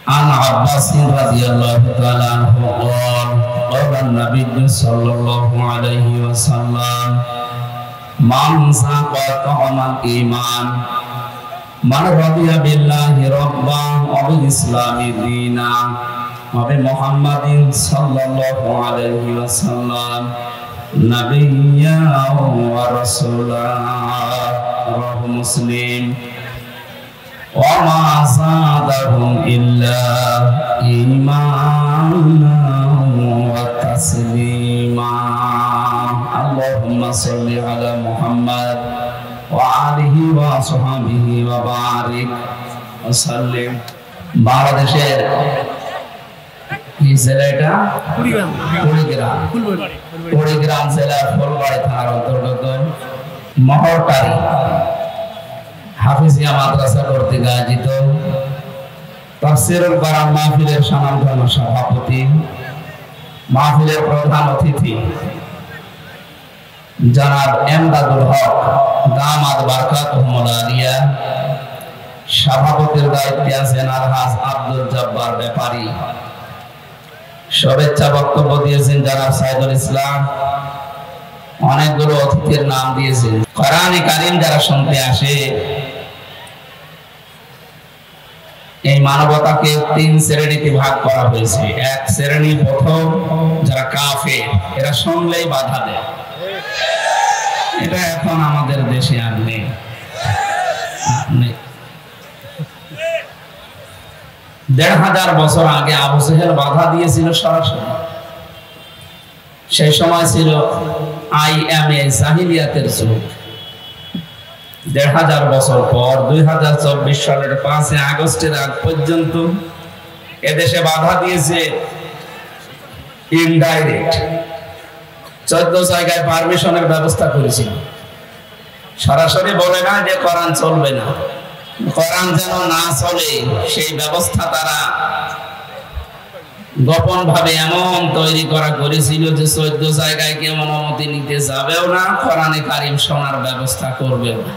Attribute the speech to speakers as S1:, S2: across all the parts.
S1: عن عباس رضي الله تعالى عنه قال قال النبي صلى الله عليه وسلم من ذاق طعم الإيمان من رضي بالله ربا وبالإسلام دينا وبمحمد صلى الله عليه وسلم نبيا ورسولا رواه مسلم وما زادهم إلا إيمانا وتسليما اللهم صل على محمد وآله وصحبه وبارك وسلم বাংলাদেশের এই জেলাটা কুড়িগ্রাম জেলার ফুলবাড়ি থানার অন্তর্গত মহরটারি হাফিজিয়া মাদ্রাসা কর্তৃক আয়োজিত তাফসীরুল কোরআন মাহফিলের স্বনামধন্য সভাপতি, মাহফিলের প্রধান অতিথি জনাব এমদাদুল হক দামাত বারকাতুহুল আলিয়া, সভাপতির দায়িত্বে আছেন আলহাজ আব্দুল জব্বার ব্যাপারী, শুভেচ্ছা বক্তব্য দিয়েছেন জনাব সাইদুল ইসলাম, অনেকগুলো অতিথির নাম দিয়েছেন। কোরআনে কারীম যারা শুনতে আসে, এই মানবতাকে তিন শ্রেণীতে ভাগ করা হয়েছে। এক শ্রেণী প্রথম যারা কাফের, এরা শুনলেই বাধা দেয়, এটা এখন আমাদের দেশে আর নেই। ১৫০০ বছর আগে আবু জেহেল বাধা দিয়েছিল সরাসরি। সেই সময় ছিল IMA জাহিলিয়াতের যুগ। ১৫০০ বছর পর ২০২৪ সালের ৫ আগস্টের আগ পর্যন্ত এদেশে বাধা দিয়েছে ইনডাইরেক্ট। ১৪ জায়গায় পারমিশনের ব্যবস্থা করেছিল, সরাসরি বলে না যে কোরআন চলবে না, কোরআন যেন না চলে সেই ব্যবস্থা তারা গোপন ভাবে এমন তৈরি করা করেছিল যে ১৪ জায়গায় কেউ অনুমতি নিতে যাবেও না, কোরআনে কারীম শোনার ব্যবস্থা করবেও না।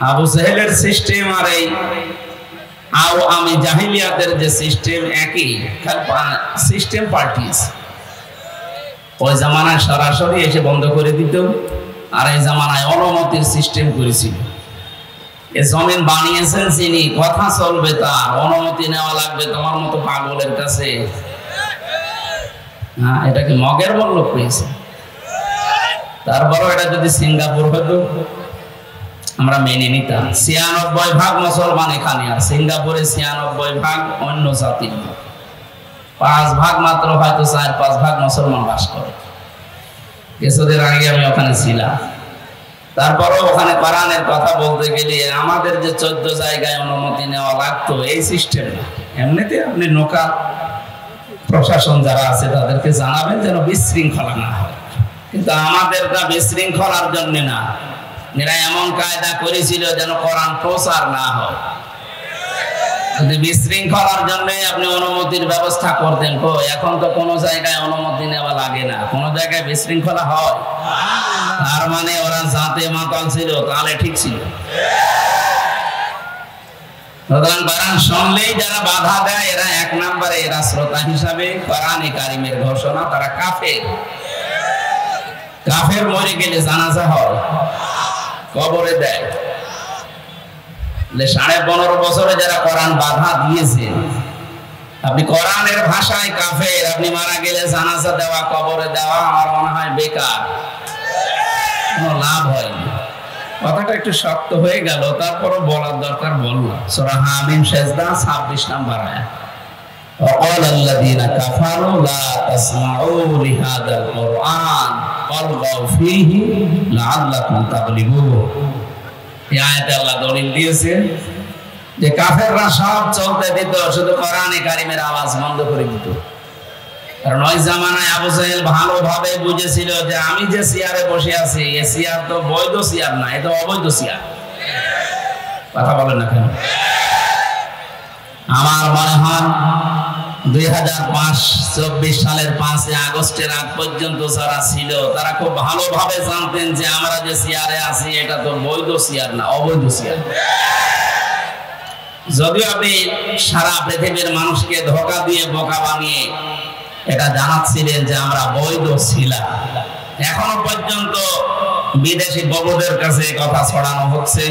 S1: আবু জেহেলের সিস্টেম আর এই আমি জাহিলিয়াতের যে সিস্টেম একই, সিস্টেম পাল্টিয়েছে। ওই জামানায় সরাসরি এসে বন্ধ করে দিত, আর এই জামানায় অনুমতির সিস্টেম করেছিল। এ জমিন বানিয়েছেন যিনি, কথা চলবে তার, অনুমতি নেওয়া লাগবে তোমার মতো পাগলের কাছে। হ্যাঁ, এটাকে মগের মূল্য পেয়েছে। তারপরও এটা যদি সিঙ্গাপুর হতো আমরা মেনে নিতাম। ৯৬% মুসলমান এখানে, আর সিঙ্গাপুরে ৯৬% অন্য জাতির, ৫% মাত্র হয়তো ৪-৫% মুসলমান বাস করে। কিছুদিন আগে আমি ওখানে ছিলাম। তারপরও ওখানে কোরআনের কথা বলতে গেলে আমাদের যে ১৪ জায়গায় অনুমতি নেওয়া লাগতো, এই সিস্টেম না। এমনিতে আপনি লোকাল প্রশাসন যারা আছে তাদেরকে জানাবেন যেন বিশৃঙ্খলা না হয়, কিন্তু আমাদেরটা বিশৃঙ্খলার জন্য না, এরা এমন কায়দা করেছিল যেন কোরআন প্রচার না হয়। যদি বিশৃঙ্খলার জন্য আপনি অনুমতির ব্যবস্থা করতেন, এখন তো কোনো জায়গায় অনুমতি নেওয়া লাগে না, কোনো জায়গায় বিশৃঙ্খলা হয়। তার মানে ওরা জাতে মাতাল ছিল, তাহলে ঠিক ছিল। সুতরাং কোরআন শুনলেই যারা বাধা দেয়, এরা এক নম্বরে, এরা শ্রোতা হিসাবে কোরআনে কারীমের ঘোষণা, তারা কাফের। কাফের মরে গেলে জানাজা হয়, কবরে দেয়। ১৫.৫ বছরে যারা কোরআন বাধা দিয়েছে, আপনি কোরআনের ভাষায় কাফের, আপনি মারা গেলে জানাজা দেওয়া, কবরে দেওয়া আমার মনে হয় বেকার, কোনো লাভ হয়নি। কথাটা একটু শক্ত হয়ে গেল, তারপরও বলার দরকার বললাম। সূরা হামিম সেজদা ২৬ নম্বর আয়াত। وقال الذين كفروا لا تسمعوا لهذا القرآن والغوا فيه لعلكم تغلبون। এই আয়াতে আল্লাহ দলিল দিয়েছেন যে কাফেররা সব চলতে দিত, শুধু কোরআনে কারীমের আওয়াজ বন্ধ করে দিত। কারণ ওই জামানায় আবু জেহেল ভালোভাবে বুঝেছিল যে আমি যে চেয়ারে বসে আছি, এই চেয়ার তো বৈধ চেয়ার না, এটা অবৈধ চেয়ার। কথা বলেন না কেন? আমার মনে হয় ২০২৪ সালের ৫ আগস্টের আগ পর্যন্ত যারা ছিল তারা খুব ভালোভাবে জানতেন যে আমরা যে চেয়ারে আছি এটা তো বৈধ চেয়ার না, অবৈধ চেয়ার। যদিও আপনি সারা পৃথিবীর মানুষকে ধোঁকা দিয়ে বোকা বানিয়ে এটা জানাচ্ছিলেন যে আমরা বৈধ ছিলাম, এখনো পর্যন্ত বিদেশি বাবুদের কাছে কথা ছড়ানো হচ্ছে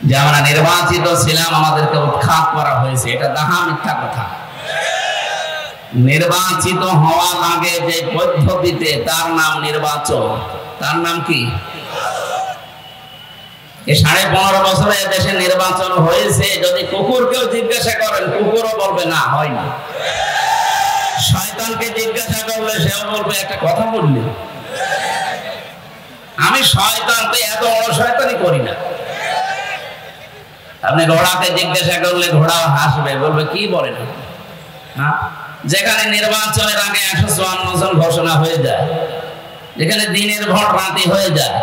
S1: যে আমরা নির্বাচিত ছিলাম, আমাদেরকে উৎখাত করা হয়েছে। এটা দাহা মিথ্যা কথা। নির্বাচিত হওয়া লাগে যে পদ্ধতিতে, তার নাম নির্বাচন। তার নাম কি? এই 15.5 বছরে দেশে নির্বাচন হয়েছে। যদি কুকুরকেও জিজ্ঞাসা করেন, কুকুরও বলবে না, হয়নি। শয়তানকে জিজ্ঞাসা করলে সেও বলবে একটা কথা বললি, আমি শয়তান, তো এত বড় শয়তানি করি না। আপনি ঘোড়াকে জিজ্ঞাসা করলে ঘোড়াও হাসবে, বলবে কি বলে না। হ্যাঁ, যেখানে নির্বাচনের আগে 154 জন ঘোষণা হয়ে যায়, যেখানে দিনের ভোট রাতে হয়ে যায়,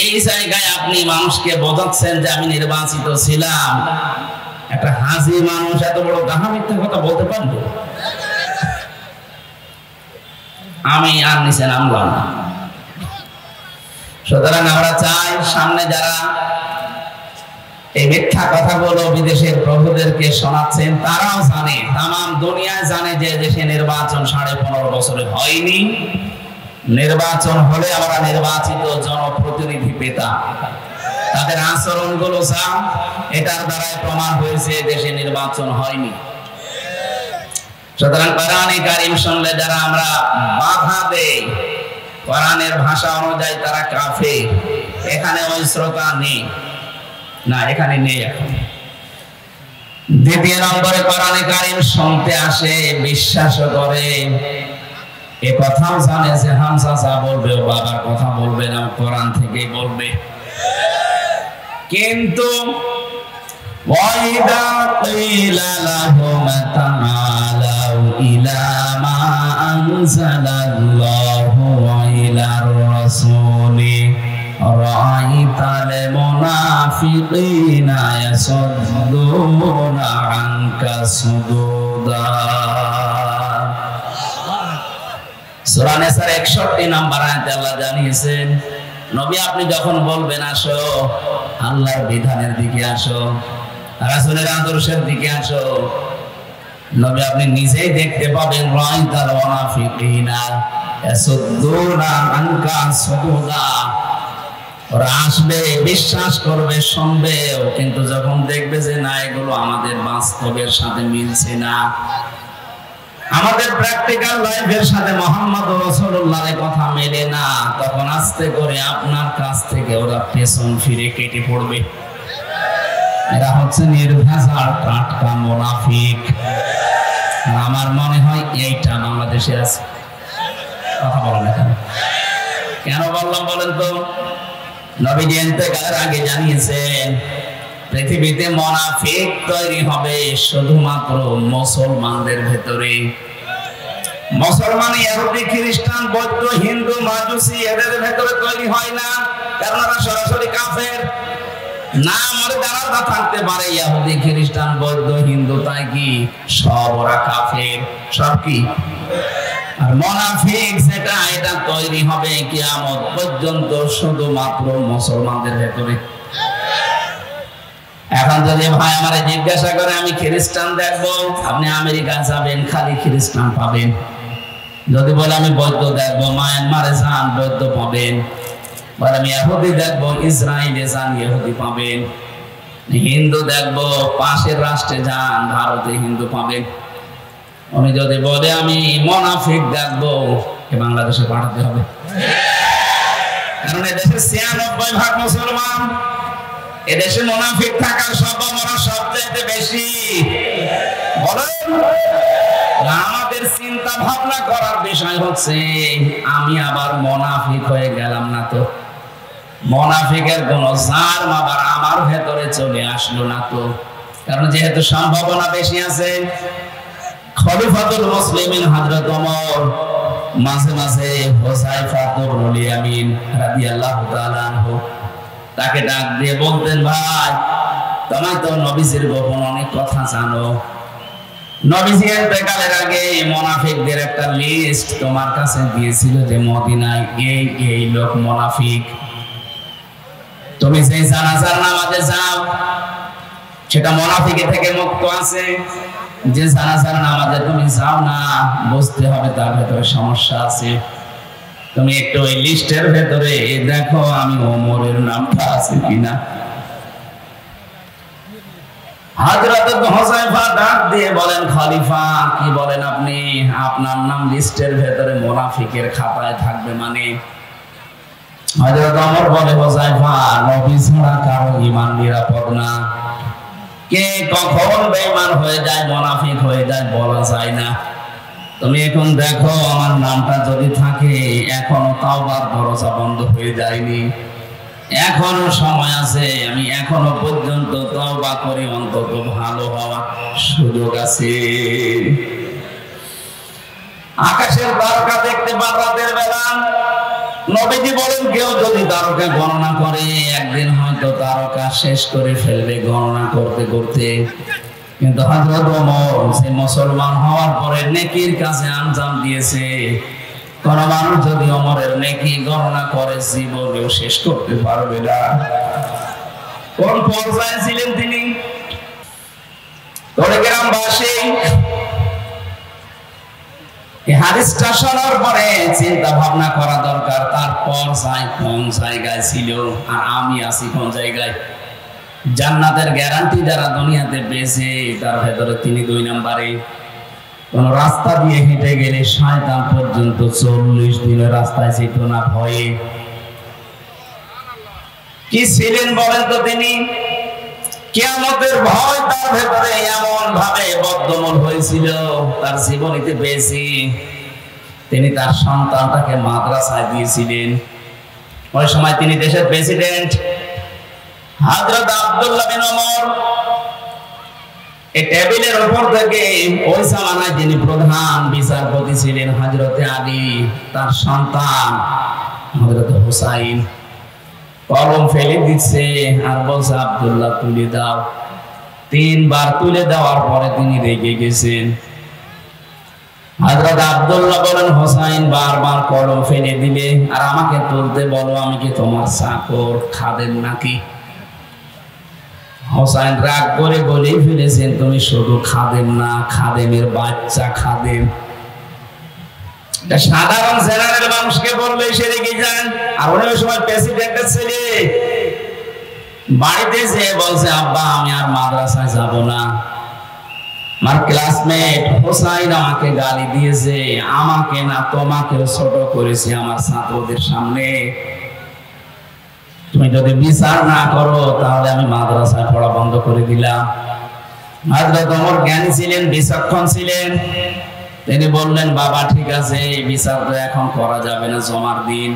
S1: এই জায়গায় আপনি মানুষকে বোঝাচ্ছেন যে আমি নির্বাচিত ছিলাম। একটা হাজি মানুষ এত বড় গাহা মিথ্যা কথা বলতে পারবো? আমি আর নিচে নামলাম না। সুতরাং আমরা চাই সামনে যারা এই মিথ্যা কথাগুলো বিদেশের প্রভুদেরকে শোনাচ্ছেন, তারাও জানে, তামাম দুনিয়ায় জানে যে দেশে নির্বাচন 15.5 বছরে হয়নি। নির্বাচন হলে আমরা নির্বাচিত জনপ্রতিনিধি পেতাম। তাদের আচরণগুলো যা, এটার দ্বারাই প্রমাণ হয়েছে দেশে নির্বাচন হয়নি। সুতরাং কোরআনে কারীম শুনলে যারা আমরা বাধা দেই, কোরআনের ভাষা অনুযায়ী তারা কাফের, এখানে ওই শ্রোতা নেই না, এখানে নেই। এখন দ্বিতীয় নম্বরে কোরআনে কারীম শুনতে আসে, বিশ্বাস করে, এ কথাও জানে যে হামজা যা বলবে ও বাবার কথা বলবে না, কোরআন থেকেই বলবে। কিন্তু ওয়াইদা কিলা লাহুম তাআলাউ ইলা মা আনজালাল্লাহু ওয়া ইলার রাসূলি রাআইতাল মুনাফিকিনা ইয়াসুদ্দুনা আনকা সুদুদা। সূরা নিসার 61 নম্বর আয়াতে আল্লাহ জানিয়েছেন, নবী আপনি যখন বলবেন আসো আল্লাহর বিধানের দিকে, আসো রাসূলের আদর্শের দিকে আসো, নবী আপনি নিজেই দেখতে পাবেন রাআইতাল মুনাফিকিনা ইয়াসুদ্দুনা আনকা সুদুদা। ওরা আসবে, বিশ্বাস করবে, শুনবে, কিন্তু যখন দেখবে যে না, এগুলো আমাদের বাস্তবের সাথে মিলছে না, আমাদের প্র্যাকটিক্যাল লাইফের সাথে মুহাম্মদ রাসূলুল্লাহর কথা মেলে না, তখন আস্তে করে আপনার কাছ থেকে ওরা পেছন ফিরে কেটে পড়বে। এরা হচ্ছে নির্ভেজাল টাটকা মুনাফিক। আর আমার মনে হয় এইটা বাংলাদেশে আছে। কথা বলেন না কেন বললাম বলেন তো? নবীজি ইন্তেকালের আগে জানিয়েছেন পৃথিবীতে মুনাফিক তৈরি হবে শুধুমাত্র মুসলমানদের ভেতরে। মুসলমান, ইহুদি, খ্রিস্টান, বৌদ্ধ, হিন্দু, মাজুসি এদের ভেতরে তৈরি হয় না, কারণ ওরা সরাসরি কাফের। না মর্যাদা থাকতে পারে ইহুদি, খ্রিস্টান, বৌদ্ধ, হিন্দু, তাই কি সব ওরা কাফের, সব কি? আর মুনাফিক যেটা, এটা তৈরি হবে কিয়ামত পর্যন্ত শুধুমাত্র মুসলমানদের ভেতরে। এখন যদি ভাই আমারে জিজ্ঞাসা করে আমি খ্রিস্টান দেখবো, আপনি আমেরিকা যাবেন, খালি খ্রিস্টান পাবেন। যদি বলে আমি বৌদ্ধ দেখবো, মায়ানমারে যান, বৌদ্ধ পাবেন। বলে আমি ইহুদি দেখবো, ইসরায়েলে যান, ইহুদি পাবেন। হিন্দু দেখবো, পাশের রাষ্ট্রে যান, ভারতে হিন্দু পাবেন। উনি যদি বলে আমি মুনাফিক দেখবো, বাংলাদেশে পাঠাতে হবে, কারণ এদেশে 96% মুসলমান। এদেশে মুনাফিক থাকার সম্ভাবনা সবচেয়ে বেশি। বলেন, আমাদের চিন্তা ভাবনা করার বিষয় হচ্ছে আমি আবার মুনাফিক হয়ে গেলাম না তো, মুনাফিকের কোন জার আবার আমার ভেতরে চলে আসলো না তো, কারণ যেহেতু সম্ভাবনা বেশি আছে। খলিফাতুল মুসলিমিন হযরত ওমর মাঝে মাঝে হুযায়ফা ইবনুল ইয়ামিন রাদিয়াল্লাহু তাআলা আনহু তাকে ডাক দিয়ে বলতেন, ভাই তোমরা তো নবীজির গোপন অনেক কথা জানো, নবীজি ইন্তেকালের আগে মুনাফিকদের একটা লিস্ট তোমার কাছে দিয়েছিল যে মদিনায় এই এই লোক মুনাফিক, তুমি যে জানাজার নামাজে যাও সেটা মুনাফিকি থেকে মুক্ত আছে। যে জানাজার নামাজে তুমি যাও না, বুঝতে হবে তার ভেতরে সমস্যা আছে। তুমি একটু ওই লিস্টের ভেতরে দেখো আমি ওমরের নামটা আছে কিনা। হযরত হুযায়ফা ডাক দিয়ে বলেন, খলিফা কি বলেন আপনি? আপনার নাম লিস্টের ভেতরে মুনাফিকের খাতায় থাকবে মানে? হযরত ওমর বলে, হুযায়ফা নবী ছাড়া কারো ঈমান নিরাপদ না। কে কখন বেঈমান হয়ে যায়, মুনাফিক হয়ে যায় বলা যায় না। তুমি এখন দেখো আমার নামটা যদি থাকে, এখনো তাওবার দরজা বন্ধ হয়ে যায়নি, এখনো সময় আছে, আমি এখনো পর্যন্ত তওবা করে অন্তত ভালো হওয়ার সুযোগ আছে। আকাশের তারকা দেখতে পান রাতের বেলা। নবীজি বলেন কেউ যদি তারকা গণনা করে, একদিন হয়তো তারকা শেষ করে ফেলবে গণনা করতে করতে। কিন্তু হযরত ওমর সে মুসলমান হওয়ার পরে নেকির কাছে আঞ্জাম দিয়েছে। কোন মানুষ যদি ওমরের নেকি গণনা করে জীবনেও শেষ করতে পারবে না। কোন পর্যায়ে ছিলেন তিনি? গ্রামবাসী এই হাদিসটা শোনার পরে চিন্তা ভাবনা করা দরকার, তার পর্যায় কোন জায়গায় ছিল আর আমি আছি কোন জায়গায়। জান্নাতের গ্যারান্টি যারা দুনিয়াতে পেয়েছে তার ভেতরে তিনি 2 নম্বরে। কোন রাস্তা দিয়ে হেঁটে গেলে শয়তান পর্যন্ত 40 দিনের রাস্তায় ছিল না ভয়ে। কি ছিলেন বলেন তো তিনি? কিয়ামতের ভয় তার ভেতরে এমন ভাবে বদ্ধমূল হয়েছিল, তার জীবনীতে পেয়েছি। তিনি তার সন্তানটাকে মাদ্রাসায় দিয়েছিলেন। ওই সময় তিনি দেশের প্রেসিডেন্ট হযরত আব্দুল্লাহ বিন ওমর। এই টেবিলের উপর থেকে ওই জামানায় যিনি প্রধান বিচারপতি ছিলেন হযরত আলী, তার সন্তান হযরত হুসাইন কলম ফেলে দিচ্ছে আর বলছে, আব্দুল্লাহ তুলে দাও। 3 বার তুলে দেওয়ার পরে তিনি রেগে গেছেন। হযরত আব্দুল্লাহ বলেন, হুসাইন বারবার কলম ফেলে দিলে আর আমাকে তুলতে বলো, আমি কি তোমার চাকর খাদেম নাকি? হুসাইন রাগ করে বলে ফেলেছেন, তুমি শুধু খাদেম না, খাদেমের বাচ্চা খাদেম। সাধারণ জেনারেল মানুষকে বললে সে রেগে যান, আর ওই সময় প্রেসিডেন্টের ছেলে বাড়িতে এসে বলছে, আব্বা আমি আর মাদ্রাসায় যাব না, আমার ক্লাসমেট হুসাইন আমাকে গালি দিয়েছে, আমাকে না তোমাকে ছোট করেছে আমার ছাত্রদের সামনে। তুমি যদি বিচার না করো তাহলে আমি মাদ্রাসায় পড়া বন্ধ করে দিলাম। হযরত ওমর জ্ঞানী ছিলেন, বিচক্ষণ ছিলেন। তিনি বললেন, বাবা ঠিক আছে, এই বিচার তো এখন করা যাবে না, জমার দিন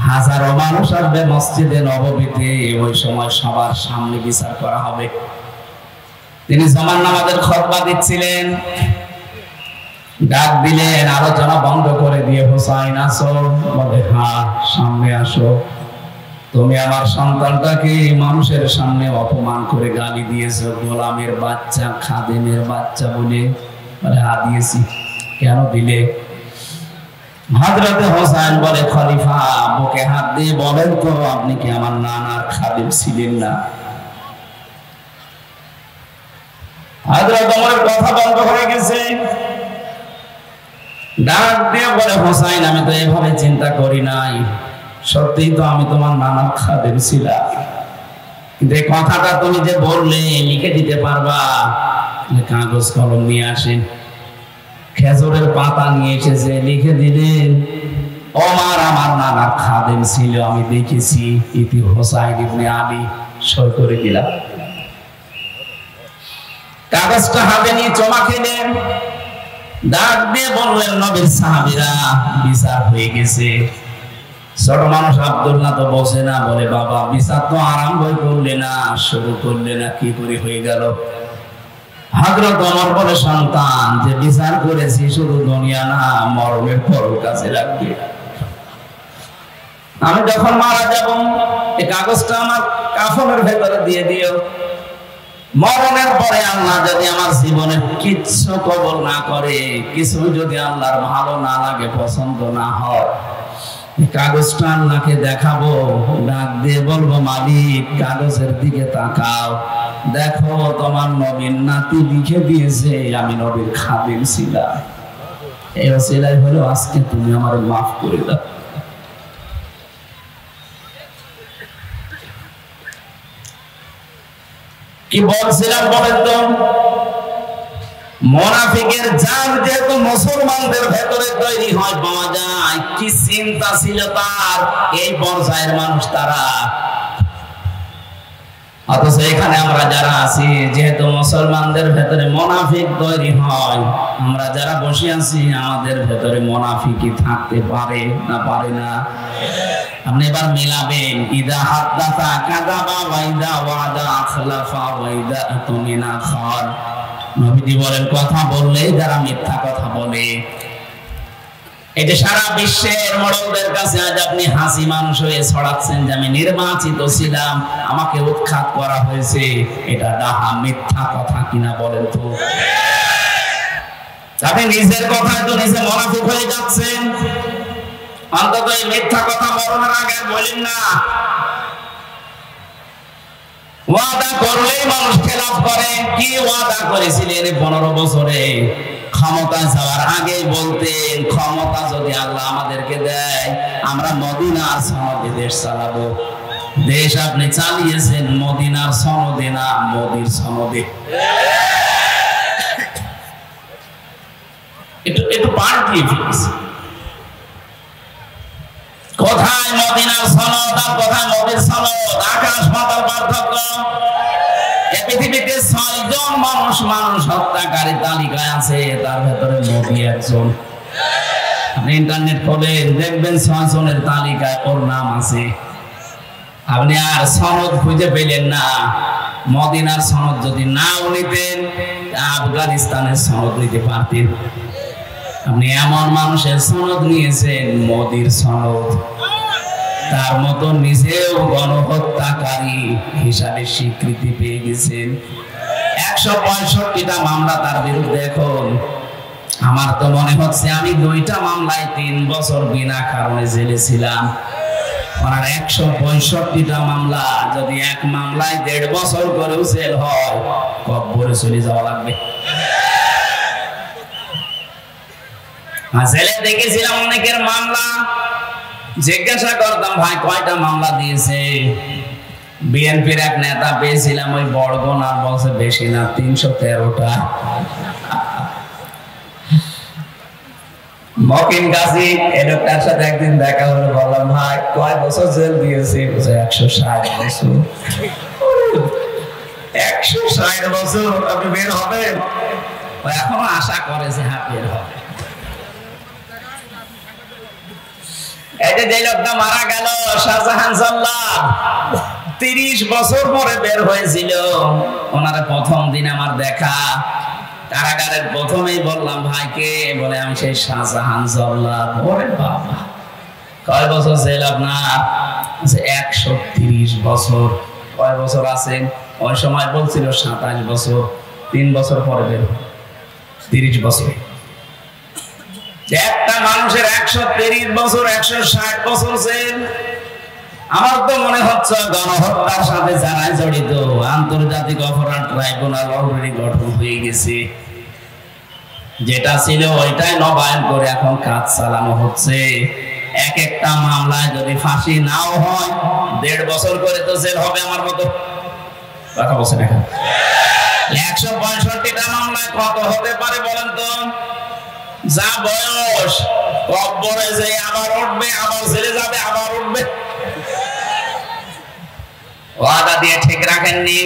S1: হাজারো মানুষ আসবে মসজিদে নববীতে, ওই সময় সবার সামনে বিচার করা হবে। তিনি জমার নামাজের খুতবা দিচ্ছিলেন, ডাক দিলেন, আলোচনা বন্ধ করে দিয়ে, হুসাইন আসো। বলে, হ্যাঁ সামনে আসো। তুমি আমার সন্তানটাকে মানুষের সামনে অপমান করে গালি দিয়েছো, গোলামের বাচ্চা, খাদেমের বাচ্চা বলে। বলে, হ্যাঁ দিয়েছি। কেন দিলে? হযরত হুসাইন বলে, খলিফা বুকে হাত দিয়ে বলেন তো, আপনি কি আমার নানার খাদেম ছিলেন না? হযরত ওমরের কথা বন্ধ হয়ে গেছে। ডাক দিয়ে বলে, হুসাইন আমি তো এভাবে চিন্তা করি নাই, সত্যি তো আমি তোমার নানার খাদেম ছিলাম, কিন্তু এই কথাটা তুমি যে বললে লিখে দিতে পারবা? কাগজ কলম নিয়ে আসেন। খেজুরের পাতা নিয়ে এসেছে, লিখে দিলেন, ওমর আমার নানার খাদেম ছিল, আমি দেখেছি, ইতি হুসাইন ইবনে আলী। সই করে দিলাম। কাগজটা হাতে নিয়ে চমা খেলেন, ডাক দিয়ে বললেন, নবীর সাহাবীরা বিচার হয়ে গেছে। ছোট মানুষ আব্দুল্লাহ তো বসে না, বলে, বাবা বিচার তো আরম্ভ করলে না, শুরু করলে না, কি করে হয়ে গেল? হযরত ওমর বলে, সন্তান যে বিচার করেছি শুধু দুনিয়া না, মরণের পরও কাছে লাগবে। আমি যখন মারা যাব এই কাগজটা আমার কাফনের ভেতরে দিয়ে দিও। মরণের পরে আল্লাহ যদি আমার জীবনে কিচ্ছু কবল না করে, কিছু যদি আল্লাহর ভালো না লাগে, পছন্দ না হয়, কাগজটা আল্লাহকে দেখাবো, ডাক দিয়ে বলবো, মালিক কাগজের দিকে তাকাও। দেখো তোমার নবীর নাতি লিখে দিয়েছে আমি নবীর খাদিম ছিলাম, এই ওসিলাই হলো আজকে তুমি আমার মাফ করে দাও। কি বলছিলাম বলেন তো? মুনাফিকের জাত যেহেতু মুসলমানদের ভেতরে তৈরি হয় পাওয়া যায়, কি চিন্তা ছিল তার, এই পর্যায়ের মানুষ তারা। অথচ এখানে আমরা যারা আছি, যেহেতু মুসলমানদের ভেতরে মুনাফিক তৈরি হয়, আমরা যারা বসে আছি আমাদের ভেতরে মুনাফিকই থাকতে পারে না পারে না? আপনি এবার মিলাবেন, ইদা হাদাসা কাযাবা ওয়া ইদা ওয়াদা আখলাফা ওয়া ইদা আতুমিনা খান। নবীজি বলেন কথা বললে যারা মিথ্যা কথা বলে। এই যে সারা বিশ্বের মোড়লদের কাছে আজ আপনি হাসি মানুষ হয়ে ছড়াচ্ছেন যে আমি নির্বাচিত ছিলাম, আমাকে উৎখাত করা হয়েছে, এটা ডাহা মিথ্যা কথা কিনা বলেন তো? আপনি নিজের কথায় তো নিজে মুনাফিক হয়ে যাচ্ছেন। অন্তত এই মিথ্যা কথা মরণের আগে বলেন না। ওয়াদা করলেই মানুষ খেলাফ করে। কি ওয়াদা করেছিলেন 15 বছরে? ক্ষমতা যাওয়ার আগেই বলতেন ক্ষমতা যদি আল্লাহ আমাদেরকে দেয় আমরা মদিনার সনদে দেশ চালাবো। দেশ আপনি চালিয়েছেন মদিনার সনদে না, মোদির সনদে। একটু পাল্টিয়ে ফেলেছে। কোথায় মদিনার সনদ আর কোথায় মোদির সনদ? আকাশ পাতাল পার্থক্য। এই পৃথিবীতে 6 জন মানুষ হত্যাকারী তালিকায় আছে, তার ভেতরে মোদি একজন। আপনি ইন্টারনেট খোলেন দেখবেন 6 জনের তালিকায় ওর নাম আছে। আপনি আর সনদ খুঁজে পেলেন না। মদিনার সনদ যদি নাও নিতেন আফগানিস্তানের সনদ নিতে পারতেন। আপনি এমন মানুষের সনদ নিয়েছেন মোদির সনদ, তার মতো নিজেও গণহত্যাকারী হিসাবে স্বীকৃতি পেয়ে গেছেন। 165টা মামলা তার বিরুদ্ধে। এখন আমার তো মনে হচ্ছে আমি 2টা মামলায় 3 বছর বিনা কারণে জেলে ছিলাম। ওনার 165টা মামলা, যদি এক মামলায় 1.5 বছর করেও জেল হয়, কব্বরে চলে যাওয়া লাগবে। জেলে দেখেছিলাম অনেকের মামলা, জিজ্ঞাসা করতাম ভাই কয়টা মামলা দিয়েছে? বিএনপির এক নেতা পেয়েছিলাম ওই বড়গোনার, বলছে বেশি না 313টা। মকিন গাজী এডক্টর সাথে একদিন দেখা হলো, বললাম ভাই কয় বছর জেল দিয়েছে? 160 বছর। 160 বছর আপনি বের হবেন? এখনো আশা করে যে হ্যাঁ বের হবে। এই যে লোকটা মারা গেল শাহজাহান জল্লাদ, 30 বছর পরে বের হয়েছিল। ওনার প্রথম দিন আমার দেখা, কারাগারের প্রথমেই বললাম ভাইকে, বলে আমি সেই শাহজাহান জল্লাদ। ওরে বাবা, কয় বছর জেল আপনার? 130 বছর। কয় বছর আছেন? ওই সময় বলছিল 27 বছর। 3 বছর পরে বের, 30 বছর। একটা মানুষের 130 বছর, 160 বছর জেল। আমার তো মনে হচ্ছে গণহত্যার সাথে যারা জড়িত আন্তর্জাতিক অপরাধ ট্রাইব্যুনাল অলরেডি গঠন হয়ে গেছে। যেটা ছিল ওইটাই নবায়ন করে এখন কাজ চালানো হচ্ছে। এক একটা মামলায় যদি ফাঁসি নাও হয় 1.5 বছর করে তো জেল হবে। আমার মতো কথা বলছেন এখন 165টা মামলায় কত হতে পারে বলেন তো? যা বয়স, কব্বরে যে আবার উঠবে, আবার জেলে যাবে, আবার উঠবে। ওয়াদা দিয়ে ঠিক রাখেননি,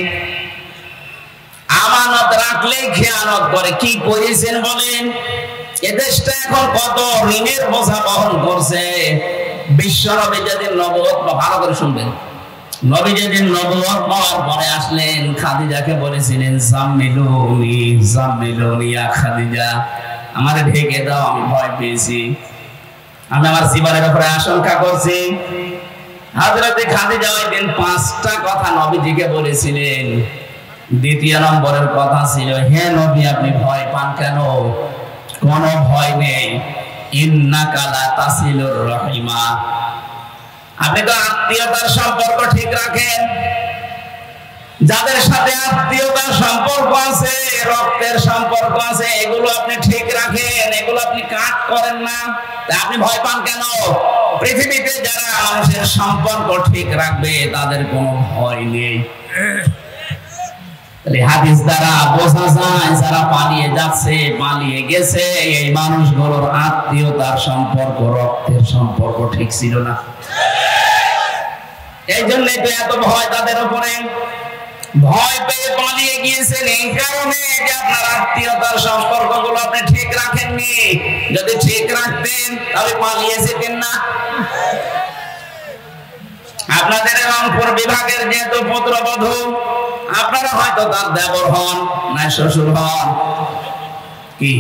S1: আমানত রাখলেই খেয়ানত করে। কি করেছেন বলেন? এদেশটা এখন কত ঋণের বোঝা বহন করছে। বিশ্বনবী যেদিন নবুয়ত, ভালো করে শুনবেন, নবী যেদিন নবুয়ত পাওয়ার পরে আসলেন, খাদিজাকে বলেছিলেন জাম্মিলুনি জাম্মিলুনি ইয়া খাদিজা, আমারে ঢেকে দাও, আমি ভয় পেয়েছি, আমি আমার জীবনের উপরে আশঙ্কা করছি। হযরতে খাদিজা ওই দিন 5টা কথা নবীজিকে বলেছিলেন। দ্বিতীয় নম্বরের কথা ছিল, হে নবী আপনি ভয় পান কেন? কোনো ভয় নেই, ইন্নাকা লা তাসিলুর রাহিমা, আপনি তো আত্মীয়তার সম্পর্ক ঠিক রাখেন। যাদের সাথে আত্মীয়তার সম্পর্ক আছে, রক্তের সম্পর্ক আছে, এগুলো আপনি ঠিক রাখেন, এগুলো আপনি কাট করেন না। তা আপনি ভয় পান কেন? পৃথিবীতে যারা মানুষের সম্পর্ক ঠিক রাখবে তাদের কোনো ভয় নেই। হাদিস দ্বারা বোঝা যায় যারা পালিয়ে যাচ্ছে, পালিয়ে গেছে, এই মানুষগুলোর আত্মীয়তার সম্পর্ক, রক্তের সম্পর্ক ঠিক ছিল না। এই জন্যই তো এত ভয় তাদের উপরে। ভয় পেয়ে পালিয়ে গিয়েছেন এই কারণে যে আপনার আত্মীয়তার সম্পর্কগুলো আপনি ঠিক রাখেননি। যদি ঠিক রাখতেন তাহলে পালিয়ে যেতেন না। আপনাদের রংপুর বিভাগের যেহেতু পুত্রবধূ, আপনারা হয়তো তার দেবর হন না শ্বশুর হন, কি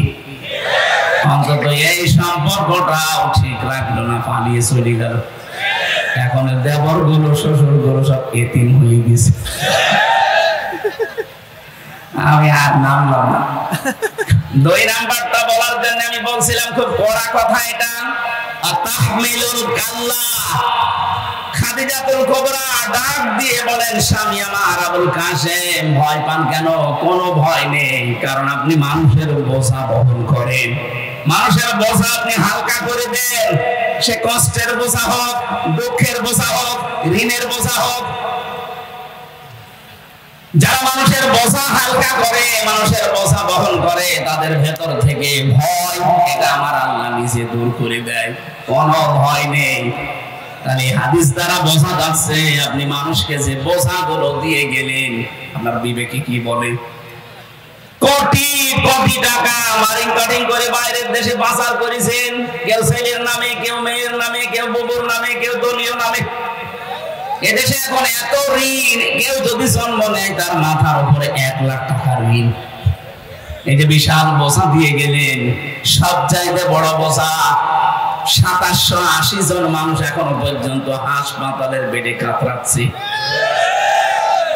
S1: অন্তত এই সম্পর্কটাও ঠিক রাখলো না, পালিয়ে চলে গেল। এখন দেবর গুলো, শ্বশুর গুলো সব এতিম হয়ে গেছে। আমি আর নামলাম না। 2 নাম্বারটা বলার জন্য আমি বলছিলাম খুব কড়া কথা এটা। আতাহমিলুল কাল্লা, খাদিজাতুল কুবরা ডাক দিয়ে বলেন, স্বামী আমার আবুল কাসেম, ভয় পান কেন? কোনো ভয় নেই, কারণ আপনি মানুষের বোঝা বহন করেন। মানুষের বোঝা আপনি হালকা করে দেন, সে কষ্টের বোঝা হোক, দুঃখের বোঝা হোক, ঋণের বোঝা হোক। যারা মানুষের বোঝা হালকা করে, মানুষের বোঝা বহন করে, তাদের ভেতর থেকে ভয়, এটা আমার আল্লাহ নিজে দূর করে দেয়। কোনো ভয় নেই। তাহলে হাদিস দ্বারা বোঝা যাচ্ছে আপনি মানুষকে যে বোঝাগুলো দিয়ে গেলেন, আপনার বিবেকে কি বলে? কোটি কোটি টাকা মারিং কাটিং করে বাইরের দেশে পাচার করেছেন, কেউ ছেলের নামে, কেউ মেয়ের নামে, কেউ বুবুর নামে, কেউ দলীয় নামে। এদেশে এখন এত ঋণ, কেউ যদি জন্ম নেয় তার মাথার উপরে 1 লাখ টাকার ঋণ। এই যে বিশাল বোঝা দিয়ে গেলেন, সব জায়গায় বড় বোঝা। 2780 জন মানুষ এখনো পর্যন্ত হাসপাতালের বেডে কাতরাচ্ছে।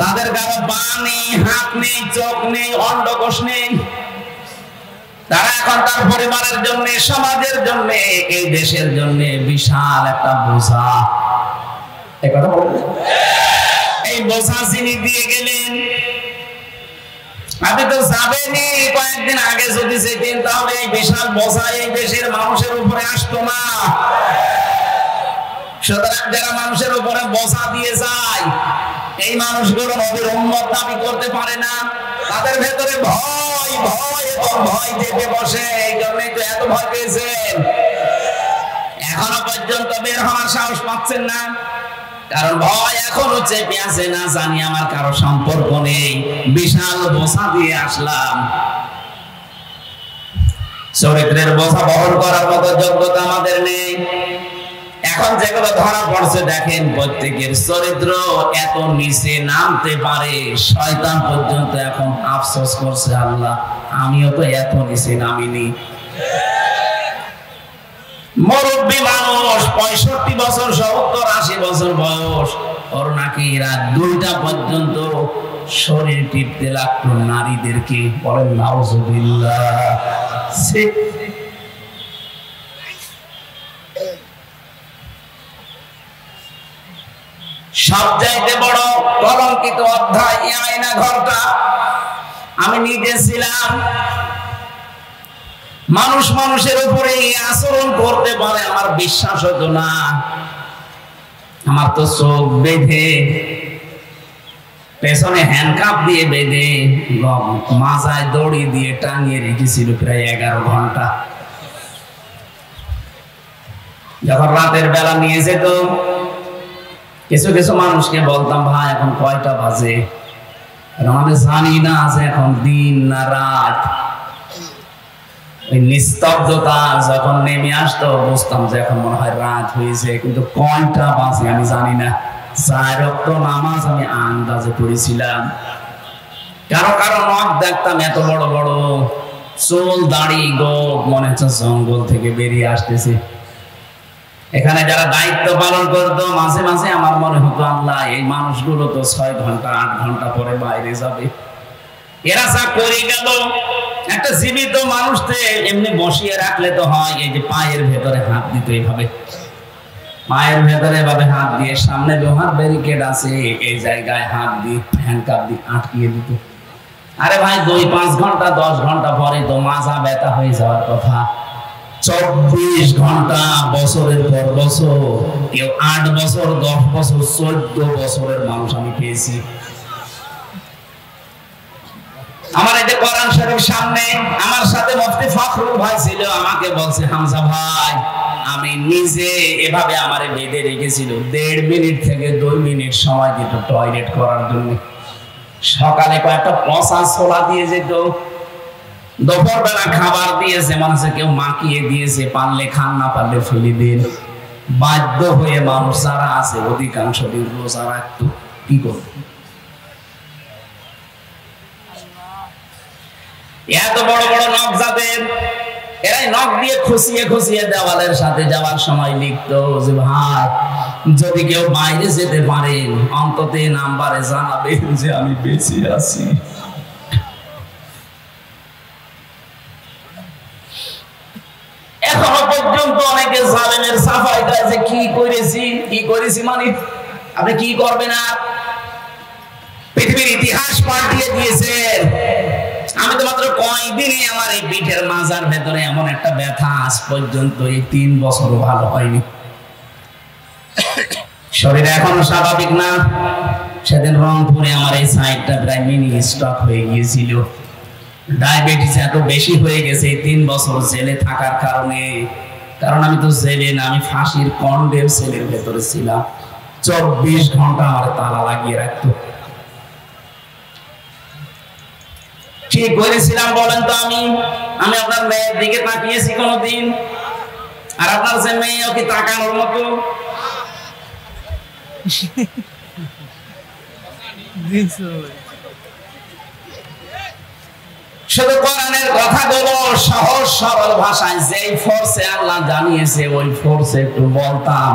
S1: তাদের কারো পা নেই, হাত নেই, চোখ নেই, অন্ডকোষ নেই। তারা এখন তার পরিবারের জন্য, সমাজের জন্য, এই দেশের জন্য বিশাল একটা বোঝা। এই বোঝা যিনি দিয়ে গেলেন, আপনি তো যাবেনই। কয়েকদিন আগে যদি যেতেন তাহলে এই বিশাল বোঝা এই দেশের মানুষের উপরে আসতো না। সুতরাং যারা মানুষের উপরে বোঝা দিয়ে যায়, এই মানুষগুলো নবীর উম্মত দাবি করতে পারে না। তাদের ভেতরে ভয়, ভয় এবং ভয় চেপে বসে। এই জন্যই তো এত ভয় পেয়েছেন। এখনো পর্যন্ত বের হওয়ার সাহস পাচ্ছেন না, কারণ ভয় এখনো চেপে আছে। না জানি আমার কারো সম্পর্ক নেই, বিশাল বোঝা দিয়ে আসলাম। চরিত্রের বোঝা বহন করার মতো যোগ্যতা আমাদের নেই। এখন যেগুলো ধরা পড়ছে দেখেন, প্রত্যেকের চরিত্র এত নিচে নামতে পারে, শয়তান পর্যন্ত এখন আফসোস করছে, আল্লাহ আমিও তো এত নিচে নামিনি। মুরব্বী মানুষ, 65 বছর, 70-80 বছর বয়স, ওর নাকি রাত 2টা পর্যন্ত শরীর টিপতে লাগতো নারীদেরকে। বলেন নাউজুবিল্লাহ। সবচাইতে বড় কলঙ্কিত অধ্যায় এই আয়না ঘরটা। আমি নিজে ছিলাম। মানুষ মানুষের উপরে আচরণ করতে পারে, আমার বিশ্বাস হতো না। আমার তো চোখ বেঁধে, পেছনে হ্যান্ডকাপ দিয়ে বেঁধে, মাজায় দড়ি দিয়ে টাঙিয়ে রেখেছিল প্রায় 11 ঘন্টা। যখন রাতের বেলা নিয়ে যেত, কিছু কিছু মানুষকে বলতাম, ভাই এখন কয়টা বাজে? আমি জানি না যে এখন দিন না রাত। নিস্তব্ধতা যখন নেমে আসতো, বুঝতাম যে এখন মনে হয় রাত হয়েছে, কিন্তু কয়টা বাজে আমি জানি না। 4 ওয়াক্ত নামাজ আমি আন্দাজে পড়েছিলাম। কারো কারো নখ দেখতাম এত বড় বড়, চুল দাড়ি গোপ, মনে হচ্ছে জঙ্গল থেকে বেরিয়ে আসতেছে। এখানে যারা দায়িত্ব পালন করতো, মাঝে মাঝে আমার মনে হতো, আল্লাহ এই মানুষগুলো তো 6 ঘন্টা 8 ঘন্টা পরে বাইরে যাবে, এরা যা করে গেল। একটা জীবিত মানুষকে এমনি বসিয়ে রাখলে তো হয়, এই যে পায়ের ভেতরে হাত দিত এইভাবে, মায়ের ভেতরে এভাবে হাত দিয়ে, সামনে লোহার ব্যারিকেড আছে, এই জায়গায় হাত দিয়ে হ্যান্ডকাপ দিয়ে আটকিয়ে দিত। আরে ভাই 2-5 ঘন্টা 10 ঘন্টা পরে তো মাজা ব্যথা হয়ে যাওয়ার কথা। 24 ঘন্টা, বছরের পর বছর, কেউ 8 বছর, 10 বছর, 14 বছরের মানুষ আমি পেয়েছি। আমার এই যে কোরআন শরীফ সামনে, আমার সাথে মুফতি ফখরুল ভাই ছিল, আমাকে বলছে হামজা ভাই আমি নিজে এভাবে আমারে বেঁধে রেখেছিল 1.5 মিনিট থেকে 2 মিনিট সময় দিত টয়লেট করার জন্য। সকালে কয়েকটা পচা ছোলা দিয়ে যেত, দুপুর বেলা খাবার দিয়েছে, মানুষে কেউ মাখিয়ে দিয়েছে, পারলে খান না পারলে ফেলে দিন। বাধ্য হয়ে মানুষ যারা আছে অধিকাংশ দিন রোজা রাখত, কি করবে? এত বড় বড় নখ যাদের, এরাই নখ দিয়ে খুশিয়ে খুশিয়ে দেওয়ালের সাথে যাওয়ার সময় লিখতো যে ভাই যদি কেউ বাইরে যেতে পারেন অন্তত নাম্বারে জানাবেন যে আমি বেঁচে আছি। এখনো পর্যন্ত অনেকে জালেমের সাফাই দেয় যে কি করেছি মানে আপনি কি করবেন? আর পৃথিবীর ইতিহাস পাল্টিয়ে দিয়েছেন। আমি তো মাত্র কয়েকদিনে আমার এই পিঠের মাজার ভেতরে এমন একটা ব্যথা, আজ পর্যন্ত এই 3 বছরও ভালো হয়নি। শরীর এখনো স্বাভাবিক না। সেদিন রংপুরে আমার এই সাইডটা প্রায় মিনি স্ট্রোক হয়ে গিয়েছিল। ডায়াবেটিস এত বেশি হয়ে গেছে 3 বছর জেলে থাকার কারণে। কারণ আমি তো জেলে না, আমি ফাঁসির কন্ডেম সেলের ভেতরে ছিলাম। 24 ঘন্টা আমার তালা লাগিয়ে রাখতো। কি করেছিলাম বলেন তো? আমি আপনার মেয়ের দিকে তাকিয়েছি কোনদিন? আর আপনার যে মেয়ে কি তাকানোর মতো? শুধু কোরআনের কথাগুলো সহজ সরল ভাষায় যেই ফোর্সে আল্লাহ জানিয়েছে ওই ফোর্সে একটু বলতাম,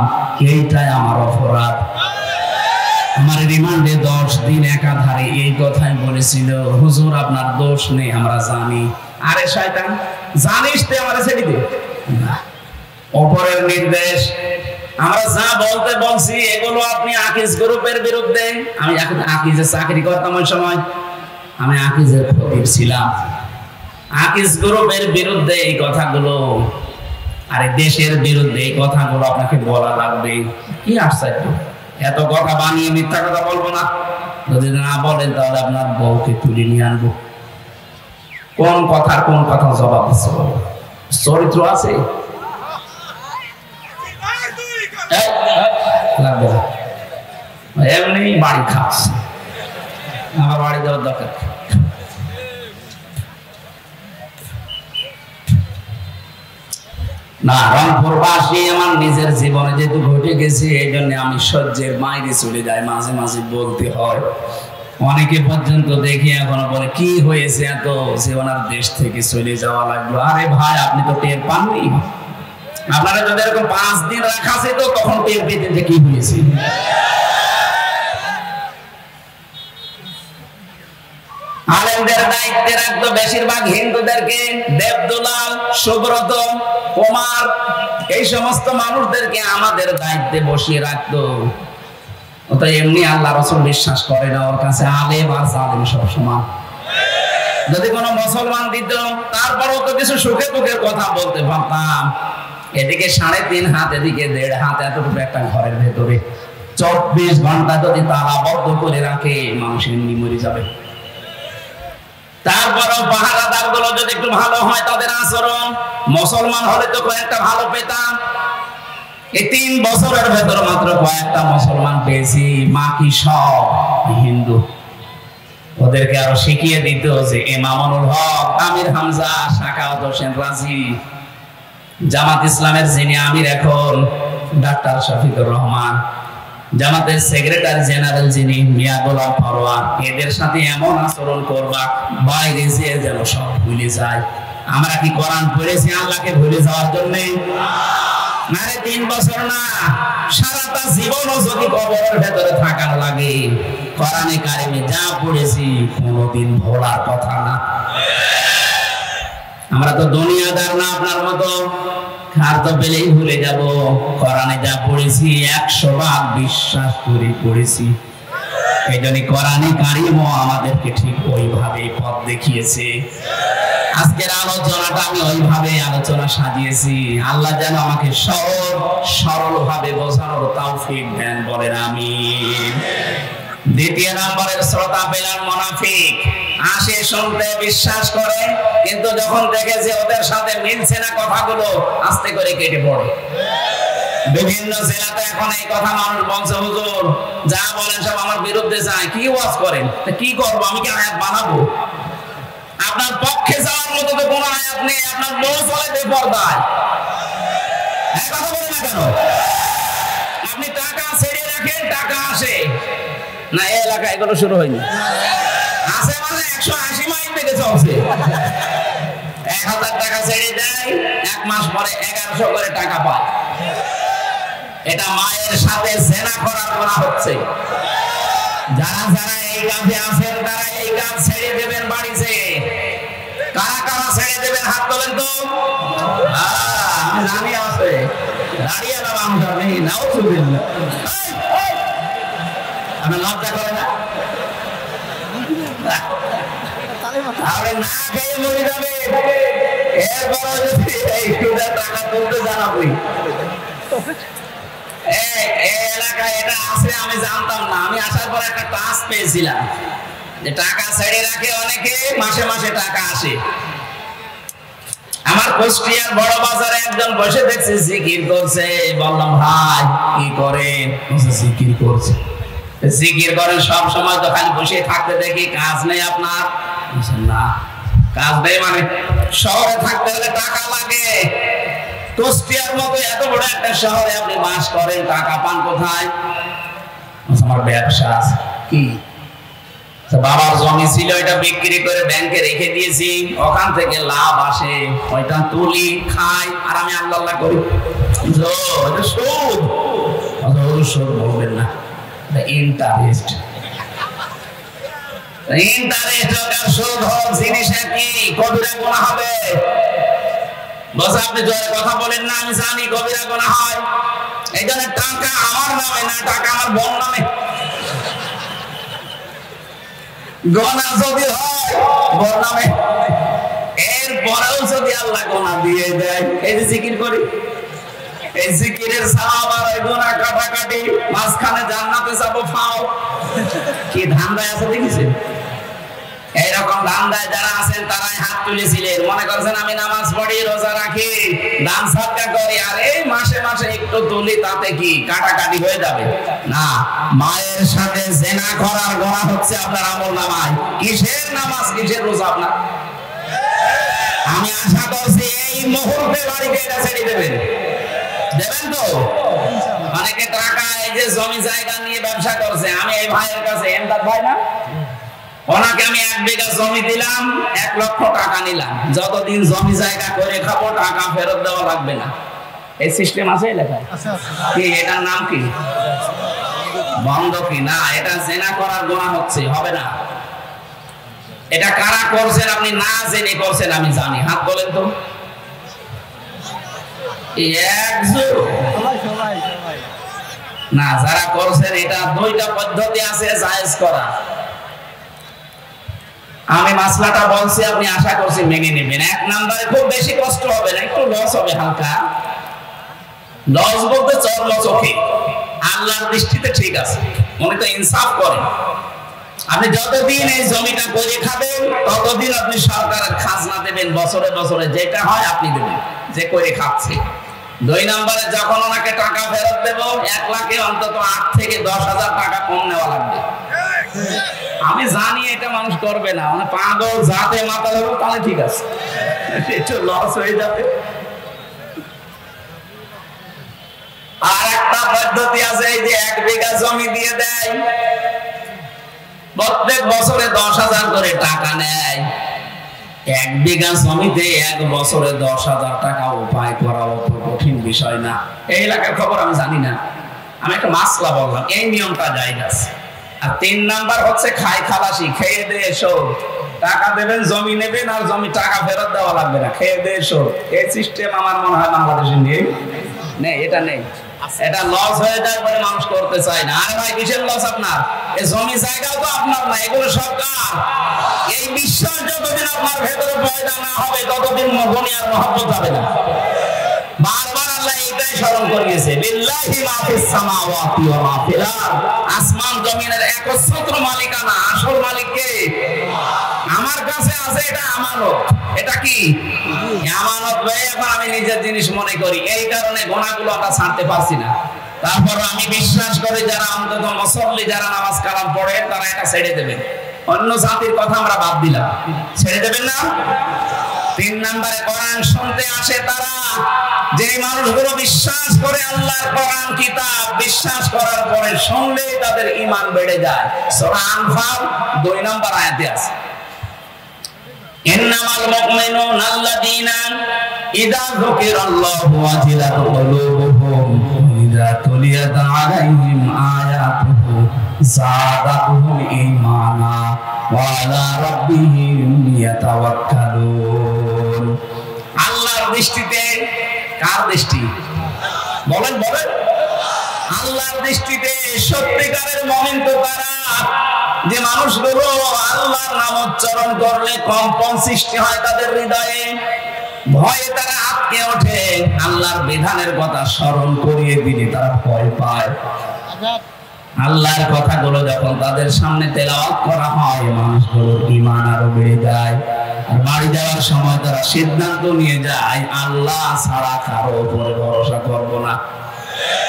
S1: এইটাই আমার অপরাধ। আমার রিমান্ডে 10 দিন একাধারে এই কথাই বলেছিল, হুজুর আপনার দোষ নেই আমরা জানি। আরে শয়তান, জানিস তে আমারে ছেড়ে দে না, উপরের নির্দেশ। আমরা যা বলতে বলছি এগুলো আপনি আকিজ গ্রুপের বিরুদ্ধে। আমি আকিজে চাকরি করতাম ওই সময়, আমি আকিজের খতিব ছিলাম। আকিজ গ্রুপের বিরুদ্ধে এই কথাগুলো, আরে দেশের বিরুদ্ধে এই কথাগুলো আপনাকে বলা লাগবে। কি আশ্চর্য, এত কথা বানিয়ে মিথ্যা কথা বলবো না। যদি না বলেন তাহলে আপনার বউকে তুলে নিয়ে আনবো। কোন কথার কোন কথা জবাব দিচ্ছে, চরিত্র আছে? এমনি বাড়ি খাস, আমার বাড়ি দেওয়ার দরকার না। রংপুরবাসী আমার নিজের জীবনে যেহেতু ঘটে গেছে, এই জন্য আমি সহ্যের বাইরে চলে যাই, মাঝে মাঝে বলতে হয়। অনেকে পর্যন্ত দেখি এখনো বলে কি হয়েছে এত যে ওনার দেশ থেকে চলে যাওয়া লাগলো। আরে ভাই আপনি তো টের পাননি? আপনারা যদি এরকম 5 দিন রাখা আছে তো তখন টের পেতেন যে কি হয়েছে। আলেমদের দায়িত্বে রাখতো বেশিরভাগ হিন্দুদেরকে, দেবদুলাল, সুব্রত, কুমার, এই সমস্ত মানুষদেরকে আমাদের দায়িত্বে বসিয়ে রাখতো। ও তো এমনি আল্লাহ রাসূল বিশ্বাস করে না, ওর কাছে আলেম আর জালেম সব সমান। যদি কোনো মুসলমান দিত তারপরও তো কিছু সুখে দুঃখের কথা বলতে পারতাম। এদিকে 3.5 হাত, এদিকে 1.5 হাত, এতটুকু একটা ঘরের ভেতরে 24 ঘন্টা যদি তালাবদ্ধ করে রাখে মানুষ এমনি মরে যাবে। তারপরও পাহারাদার গুলো যদি একটু ভালো হয় তাদের আচরণ, মুসলমান হলে তো কয়েকটা ভালো পেতাম। এই 3 বছরের ভেতর মাত্র কয়েকটা মুসলমান পেয়েছি, বাকি সব হিন্দু। ওদেরকে আরো শিখিয়ে দিত যে ইমামুল হক, আমির হামজা, সাখাওয়াত হোসেন রাজি, জামাত ইসলামের যিনি আমির এখন ডাক্তার শফিকুর রহমান, জামাতের সেক্রেটারি জেনারেল যিনি মিয়া গোলাম ফরওয়ার্ড, এদের সাথে এমন আচরণ করবা বাইরে যেয়ে যেন সব ভুলে যায়। আমরা কি কোরআন পড়েছি আল্লাহকে ভুলে যাওয়ার জন্য? না রে, 3 বছর না, সারাটা জীবনও যদি কবরের ভেতরে থাকার লাগে, কোরআনে কারিমে যা পড়েছি কোনোদিন ভোলার কথা না। আমরা তো দুনিয়াদার না আপনার মতো। আর তো পেলেই ভুলে যাব। কোরআনে যা পড়েছি 100 ভাগ বিশ্বাস করে পড়েছি। এই জন্য কোরআনে কারিমও আমাদেরকে ঠিক ওইভাবে পথ দেখিয়েছে। আজকের আলোচনাটা আমি ওইভাবে আলোচনা সাজিয়েছি। আল্লাহ যেন আমাকে সরল ভাবে বোঝানোর তৌফিক দেন, বলেন আমিন। দ্বিতীয় নম্বরের শ্রোতা পেলাম মুনাফিক। আসে শুনতে, বিশ্বাস করে, কিন্তু যখন দেখে যে ওদের সাথে মিলছে না কথাগুলো, আস্তে করে কেটে পড়ে। বিভিন্ন জেলাতে এখন এই কথা মানুষ বলছে, হুজুর যা বলেন সব আমার বিরুদ্ধে যায়। কি ওয়াজ করেন? কি করবো? আমি কি আয়াত বানাবো? আপনার পক্ষে যাওয়ার মতো তো কোনো আয়াত নেই। আপনার বউ চলে বেপরদায়, কথা বলেন না কেন? আপনি টাকা ছেড়ে রাখেন, টাকা আসে না। এই এলাকায় এগুলো শুরু হয়নি। আসে মানে 180 মাইল থেকে চলছে। 1000 টাকা ছেড়ে দেয়, 1 মাস পরে 1100 করে টাকা পায়। এটা মায়ের সাথে জেনা করার গুনাহ হচ্ছে। যারা যারা এই কাজে আছেন তারা এই কাজ ছেড়ে দেবেন বাড়িতে। কারা কারা ছেড়ে দেবেন হাত তোলেন তো। আমি জানি আছে দাঁড়িয়ে না মানুষ নেই, নাও চলবেন না। আমি লজ্জা করে না? আপনি না খেয়ে মরে যাবে। এরপর যদি এই টাকা তুলতে যান আপনি। এলাকায় এটা আছে আমি জানতাম না। আমি আসার পর একটা টাচ পেয়েছিলাম যে টাকা ছেড়ে রাখে অনেকে, মাসে মাসে টাকা আসে। আমার কুষ্টিয়ার বড় বাজারে একজন বসে দেখছি জিকির করছে। বললাম ভাই কি করেন? জিকির করছে। জিকির করেন সব সময় তো খালি বসে থাকতে দেখি, কাজ নেই আপনার? না কাজ নেই মানে শহরে থাকতে হলে টাকা লাগে। কুষ্টিয়ার মতো এত বড় একটা শহরে আপনি বাস করেন, টাকা পান কোথায়? আমার ব্যবসা আছে। কি? বাবার জমি ছিল, এটা বিক্রি করে ব্যাংকে রেখে দিয়েছি, ওখান থেকে লাভ আসে, ওইটা তুলি খাই আর আমি আল্লাহ আল্লাহ করি। সুদ বলবেন না, ইন্টারেস্ট। ইন্টারেস্ট হোক আর সুদ হোক, জিনিসের কি কবিরা গুনাহ হবে? বস আপনি জোরে কথা বলেন না, আমি জানি কবিরা গুনাহ হয়। এই জন্য টাকা আমার নামে না, টাকা আমার বোন নামে। গোনা যদি হয় বোন নামে, এরপরেও যদি আল্লাহ গোনা দিয়ে দেয়, এই যে জিকির করি, এই জিকিরের সওয়াব আর এই গোনা কাটাকাটি, মাঝখানে জান্নাতে যাবো ফাও। কি ধান্দায় আছে দেখেছেন? এইরকম ধান্দায় যারা আছেন তারাই হাত তুলেছিলেন। মনে করছেন আমি নামাজ পড়ি, রোজা রাখি, দান সদকা করি, আর এই মাসে মাসে একটু তুলি, তাতে কি কাটাকাটি হয়ে যাবে? না, মায়ের সাথে জেনা করার গুনাহ হচ্ছে আপনার আমলনামায়। কিসের নামাজ, কিসের রোজা আপনার? আমি আশা করছি এই মুহূর্তে বাড়িতে এটা ছেড়ে দেবেন। দেবেন তো? অনেকে টাকা এই যে জমি জায়গা নিয়ে ব্যবসা করছে। আমি এই ভাইয়ের কাছে, এমদাদ ভাই না, ওনাকে আমি 1 বিঘা জমি দিলাম, 1 লক্ষ টাকা নিলাম। যতদিন জমি জায়গা করে খাবো টাকা ফেরত দেওয়া লাগবে না। এই সিস্টেম আছে এলাকায়? কি এটার নাম কি? বন্ধকি। না, এটা জেনা করার গুনাহ হচ্ছে, হবে না। এটা কারা করছেন আপনি না জেনে করছেন আমি জানি, হাত বলেন তো। না, যারা করছেন এটা 2টা পদ্ধতি আছে জায়েজ করা। আমি মাসলাটা বলছি, আপনি আশা করছি মেনে নেবেন। 1 নম্বরে খুব বেশি কষ্ট হবে না, একটু লস হবে হালকা। লস বলতে চর্ম চোখে, আল্লাহর দৃষ্টিতে ঠিক আছে। উনি তো ইনসাফ করেন। আপনি যতদিন এই জমিটা করে খাবেন ততদিন আপনি সরকারের খাজনা দেবেন, বছরে বছরে যেটা হয় আপনি দেবেন, যে করে খাচ্ছে। 2 নম্বরে যখন ওনাকে টাকা ফেরত দেব, 1 লাখে অন্তত 8 থেকে 10,000 টাকা কম নেওয়া লাগবে। আমি জানি এটা মানুষ করবে না, মানে পাগল যাতে মাথা ধরো তাহলে ঠিক আছে, একটু লস হয়ে যাবে। আর একটা পদ্ধতি আছে, এই যে 1 বিঘা জমি দিয়ে দেয়, প্রত্যেক বছরে 10,000 করে টাকা নেয়। 1 বিঘা জমিতে 1 বছরে 10,000 টাকা উপায় করা অত কঠিন বিষয় না। এই এলাকার খবর আমি জানি না, আমি একটা মাসলা বললাম, এই নিয়মটা জায়েজ আছে। আর 3 নাম্বার হচ্ছে খাই খালাসি, খেয়ে দিয়ে শোধ। টাকা দেবেন, জমি নেবেন, আর জমি টাকা ফেরত দেওয়া লাগবে না, খেয়ে দিয়ে শোধ। এই সিস্টেম আমার মনে হয় বাংলাদেশে নেই, এটা নেই। এটা লস হয়ে যায় বলে মানুষ করতে চায় না। আরে ভাই, কিসের লস আপনার? এই জমি জায়গাও তো আপনার না, এগুলো সব কার? এই বিশ্বাস যতদিন আপনার ভেতরে পয়দা না হবে ততদিন দুনিয়ার মহব্বত হবে না। বারবার আল্লাহ এটাই স্মরণ করিয়েছে, লিল্লাহি মা ফিস সামাওয়াতি ওয়া মা ফিল আরদ। আসমান জমিনের একচ্ছত্র মালিকানা, আসল মালিক কে? আমার কাছে আছে, এটা আমানত। এটা কি আমানত? ভাই এখন আমি নিজের জিনিস মনে করি, এই কারণে গুনাহগুলো আমরা ছাড়তে পারছি না। তারপর আমি বিশ্বাস করি যারা অন্তত মুসল্লি, যারা নামাজ কালাম পড়ে, তারা এটা ছেড়ে দেবে। অন্য জাতির কথা আমরা বাদ দিলাম, ছেড়ে দেবেন না? 3 নম্বরে কোরআন শুনতে আসে তারা, যে মানুষগুলো বিশ্বাস করে আল্লাহর কোরআন কিতাব, বিশ্বাস করার পরে শুনলেই তাদের ঈমান বেড়ে যায়। সূরা আনফাল 2 নম্বর আয়াতে আছে, ইন্নামাল মুমিনুনা আল্লাযীনা ইযা যুকিরাল্লাহু ওয়াজিলাত কুলুবুহুম ইযা তুলিয়াত আলাইহিম আয়াতুহু যাদাতুহুম ঈমানা ওয়া আলা রাব্বিহিম ইয়াতাওয়াক্কালুন। আল্লাহর দৃষ্টিতে, কার দৃষ্টি? বলেন বলেন। আল্লাহর দৃষ্টিতে সত্যিকারের মুমিন তো তারা, যে মানুষগুলো আল্লাহর নাম উচ্চারণ করলে কম্পন সৃষ্টি হয় তাদের হৃদয়ে, ভয়ে তারা আটকে ওঠে, আল্লাহর বিধানের কথা স্মরণ করিয়ে দিলে তারা ভয় পায়। আল্লাহর কথাগুলো যখন তাদের সামনে তেলাওয়াত করা হয়, মানুষগুলোর ঈমান আরো বেড়ে যায়। আর বাড়ি যাওয়ার সময় তারা সিদ্ধান্ত নিয়ে যায়, আল্লাহ ছাড়া কারো উপরে ভরসা করব না।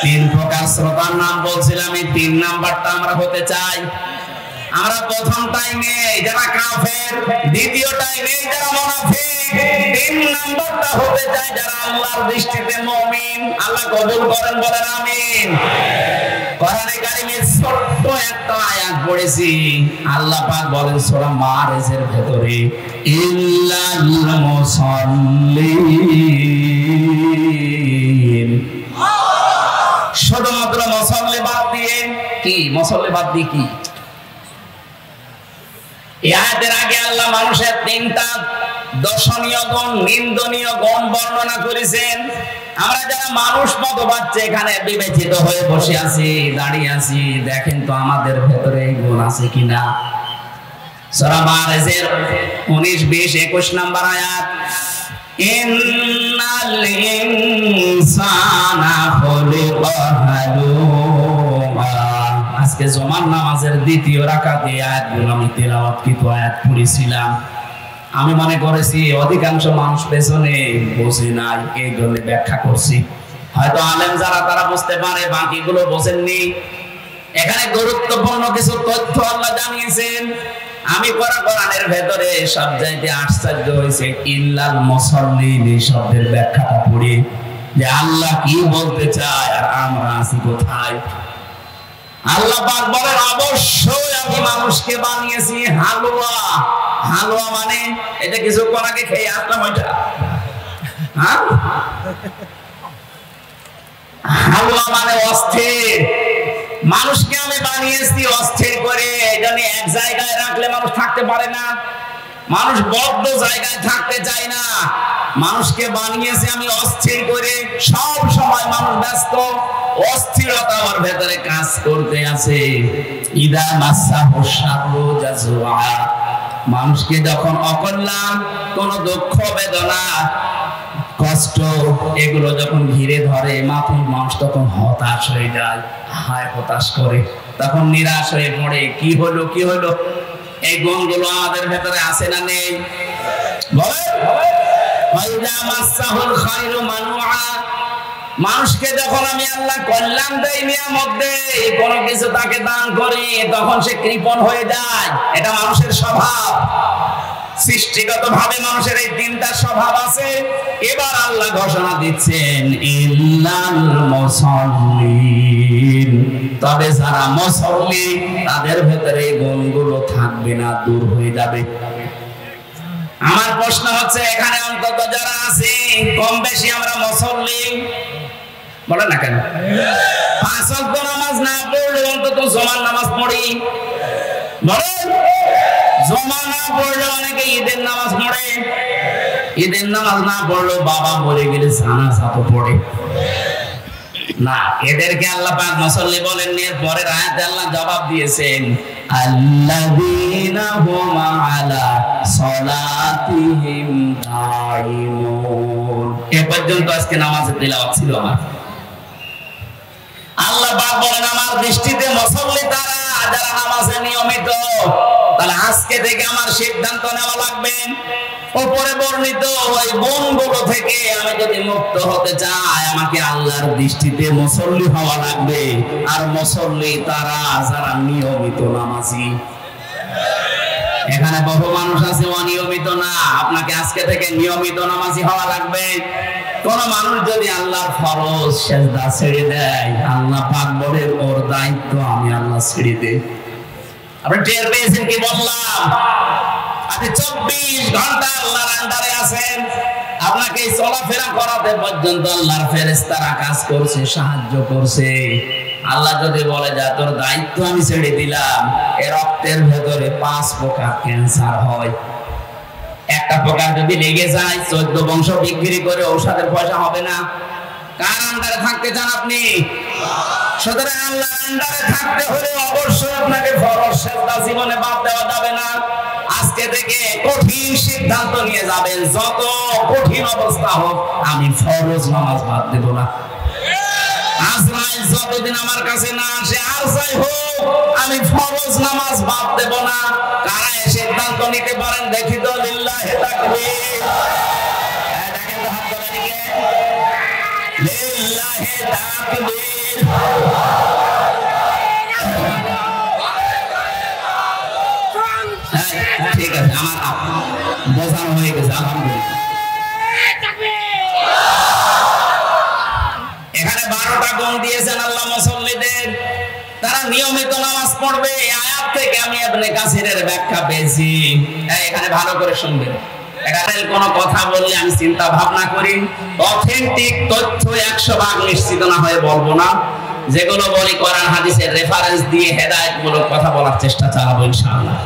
S1: 3 প্রকার শ্রোতার নাম বলছিলাম, এই 3 নাম্বারটা আমরা হতে চাই। আমরা প্রথম টাইমে যারা কাফের, দ্বিতীয় টাইমে যারা মুনাফিক, 3 নাম্বারটা হতে চাই যারা আল্লাহর দৃষ্টিতে মুমিন। আল্লাহ কবুল করেন, বলেন আমিন। কোরআনে কারিমে ছোট্ট একটা আয়াত পড়েছি, আল্লাহ পাক বলেন সূরা মারিজের ভেতরে, ইল্লাল মুসাল্লিন, শুধুমাত্র মুসল্লি বাদ দিয়ে। কি মুসল্লি বাদ দিয়ে? কি এই আয়াতের আগে আল্লাহ মানুষের 3টা দর্শনীয় গুণ, নিন্দনীয় গুণ বর্ণনা করেছেন। আমরা যারা মানুষ মতো বাচ্চা এখানে বিবেচিত হয়ে বসে আছি, দাঁড়িয়ে আছি, দেখেন তো আমাদের ভেতরে এই গুণ আছে কিনা। সূরা মারিজের 19, 20, 21 নম্বর আয়াত, ইন্নাল ইনসানা খুলিকা হালুমা। আজকে জুমার নামাজের 2য় রাকাতে আয়াতগুলো আমি তেলাওয়াতকৃত আয়াত পড়েছিলাম। আমি মনে করেছি অধিকাংশ মানুষ পেছনে বোঝে নাই, এই জন্য ব্যাখ্যা করছি। হয়তো আলেম যারা তারা বুঝতে পারে, বাকিগুলো বোঝেননি। এখানে গুরুত্বপূর্ণ কিছু তথ্য আল্লাহ জানিয়েছেন। আমি কোরআনের ভেতরে সবচাইতে আশ্চর্য হয়েছে ইল্লাল মুসাল্লিন এই শব্দের ব্যাখ্যাটা পড়ে, যে আল্লাহ কি বলতে চায় আর আমরা আছি কোথায়। আল্লাহ পাক বলেন, অবশ্যই আমি মানুষকে বানিয়েছি হালুয়া। হালুয়া মানে এটা কিছুক্ষণ আগে খেয়ে আসলাম ওইটা, হ্যাঁ? হালুয়া মানে অস্থির। মানুষকে আমি বানিয়েছি অস্থির করে, এজন্য এক জায়গায় রাখলে মানুষ থাকতে পারে না। মানুষ বদ্ধ জায়গায় থাকতে চায় না। মানুষকে বানিয়েছি আমি অস্থির করে, সব সময় মানুষ ব্যস্ত, অস্থিরতা ওর ভেতরে কাজ করতে আছে। ইদা মাসাহু শাররু জাজুআ, মানুষকে যখন অকল্যাণ, কোন দুঃখ, বেদনা, কষ্ট এগুলো যখন ঘিরে ধরে, মানুষ তখন হতাশ হয়ে যায়, হায় হতাশ করে, তখন নিরাশ হয়ে পড়ে। কি হলো কি হলো? এই গুণগুলো আমাদের ভেতরে আছে না নেই? মানুষকে যখন আমি আল্লাহ কল্যাণ দেই, নিয়ামত দেই, কোনো কিছু তাকে দান করি, তখন সে কৃপণ হয়ে যায়। এটা মানুষের স্বভাব। সৃষ্টিগত ভাবে মানুষের এই 3টা স্বভাব আছে। এবার আল্লাহ ঘোষণা দিচ্ছেন, ইল্লাল মুসাল্লিন, তবে যারা মুসল্লি তাদের ভেতরে এই গুণগুলো থাকবে না, দূর হয়ে যাবে। আমার প্রশ্ন হচ্ছে, এখানে অন্তত যারা আছি কম বেশি আমরা মুসল্লি, বলেন না কেন? 5 ওয়াক্ত নামাজ না পড়লে অন্তত জুমার নামাজ পড়ি, বলেন। জমা না পড়লে অনেকে ঈদের নামাজ পড়ে, ঈদের নামাজ না পড়লো বাবা মরে গেলে জানাজা তো পড়ে না। এদেরকে আল্লাহ পাক মুসল্লি বলেন। এর পরের আয়াতে আল্লাহ জবাব দিয়েছেন, আল্লাযীনা হুম আলা সালাতিহিম দাঈমুন। এ পর্যন্ত আজকে নামাজের তিলাওয়াত ছিল আমার। আল্লাহ পাক বলেন আমার দৃষ্টিতে মুসল্লি তারা যারা নামাজে নিয়মিত। তাহলে আজকে থেকে আমার সিদ্ধান্ত নেওয়া লাগবে, উপরে বর্ণিত ওই গুণগুলো থেকে আমি যদি মুক্ত হতে চাই আমাকে আল্লাহর দৃষ্টিতে মুসল্লি হওয়া লাগবে। আর মুসল্লি তারা যারা নিয়মিত নামাজি। এখানে বহু মানুষ আছে অনিয়মিত না, আপনাকে আজকে থেকে নিয়মিত নামাজি হওয়া লাগবে। কোন মানুষ যদি আল্লাহর ফরজ সেজদা ছেড়ে দেয়, আল্লাহ পাক বলেন ওর দায়িত্ব আমি আল্লাহ ছেড়ে দেই। আপনি টের পেয়েছেন কি বললাম? আপনি 24 ঘন্টা আল্লাহর আন্ডারে আছেন। আপনাকে চলাফেরা করাতে পর্যন্ত আল্লাহর ফেরেশতারা কাজ করছে, সাহায্য করছে। আল্লাহ যদি বলে যা তোর দায়িত্ব আমি ছেড়ে দিলাম, এর রক্তের ভেতরে 5 প্রকার ক্যান্সার হয়। একটা প্রকার যদি লেগে যায় 14 বংশ বিক্রি করে ঔষধের পয়সা হবে না। কার আন্ডারে থাকতে চান আপনি? সুতরাং আল্লাহর আন্ডারে থাকতে হলে অবশ্যই আপনাকে ফরজ সেজদা জীবনে বাদ দেওয়া যাবে না। আজকে থেকে কঠিন সিদ্ধান্ত নিয়ে যাবেন, যত কঠিন অবস্থা হোক আমি ফরজ নামাজ বাদ দেব না। আজরাইল যতদিন আমার কাছে না আসে আর যাই হোক আমি ফরজ নামাজ বাদ দেব না। কারা এই সিদ্ধান্ত নিতে পারেন দেখি তো? লিল্লাহি তাকবীর। দেখেন তো হাত তোলেন কে? লিল্লাহি তাকবীর। ঠিক আছে, আমার বোঝানো হয়ে গেছে আলহামদুলিল্লাহ। এখানে 12টা গুণ দিয়েছেন আল্লাহ মুসল্লিদের, তারা নিয়মিত নামাজ পড়বে। আয়াত থেকে আমি ইবনে কাসিরের ব্যাখ্যা পেয়েছি, এখানে ভালো করে শুনবেন। এখানে কোনো কথা বললে আমি চিন্তা ভাবনা করি, অথেন্টিক তথ্য 100 ভাগ নিশ্চিত না হয়ে বলবো না। যেগুলো বলি কোরআন হাদিসের রেফারেন্স দিয়ে হেদায়েতমূলক কথা বলার চেষ্টা চালাবো ইনশাআল্লাহ।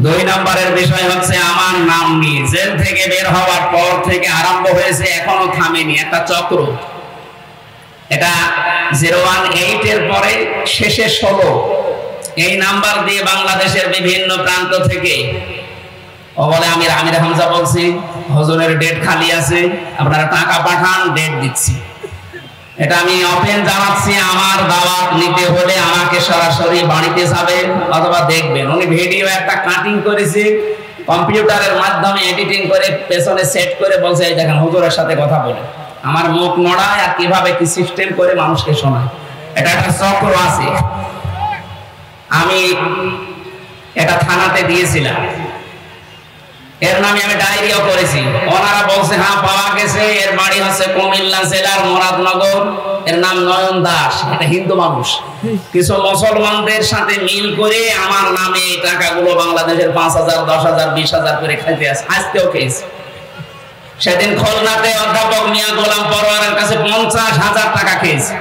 S1: 2 নম্বরের বিষয় হচ্ছে আমার নাম নিয়ে জেল থেকে বের হওয়ার পর থেকে আরম্ভ হয়েছে, এখনো থামেনি একটা চক্র। এটা 018 এর পরে শেষে 16 এই নাম্বার দিয়ে বাংলাদেশের বিভিন্ন প্রান্ত থেকে ও বলে আমি আমির হামজা বলছি, হুজুরের ডেট খালি আছে, আপনারা টাকা পাঠান, ডেট দিচ্ছি। এটা আমি ওপেন জানাচ্ছি, আমার দাওয়াত নিতে হলে আমাকে সরাসরি বাড়িতে যাবেন অথবা দেখবেন। উনি ভিডিও একটা কাটিং করেছে, কম্পিউটারের মাধ্যমে এডিটিং করে পেছনে সেট করে বলছে এই দেখেন হুজুরের সাথে কথা বলে। আমার মুখ নড়ায় আর কিভাবে কি সিস্টেম করে মানুষকে শোনায়। এটা একটা চক্র আছে। আমি এটা থানাতে দিয়েছিলাম, এর নামে আমি ডায়েরিও করেছি। ওনারা বলছে হ্যাঁ পাওয়া গেছে, এর বাড়ি হচ্ছে কুমিল্লা জেলার মুরাদনগর, এর নাম নয়ন দাস, এটা হিন্দু মানুষ। কিছু মুসলমানদের সাথে মিল করে আমার নামে এই টাকাগুলো বাংলাদেশের 5,000, 10,000, 20,000 করে খাইতে আছে, আজকেও খেয়েছে। সেদিন খুলনাতে অধ্যাপক মিয়া গোলাম পরোয়ারের কাছে 50,000 টাকা খেয়েছে।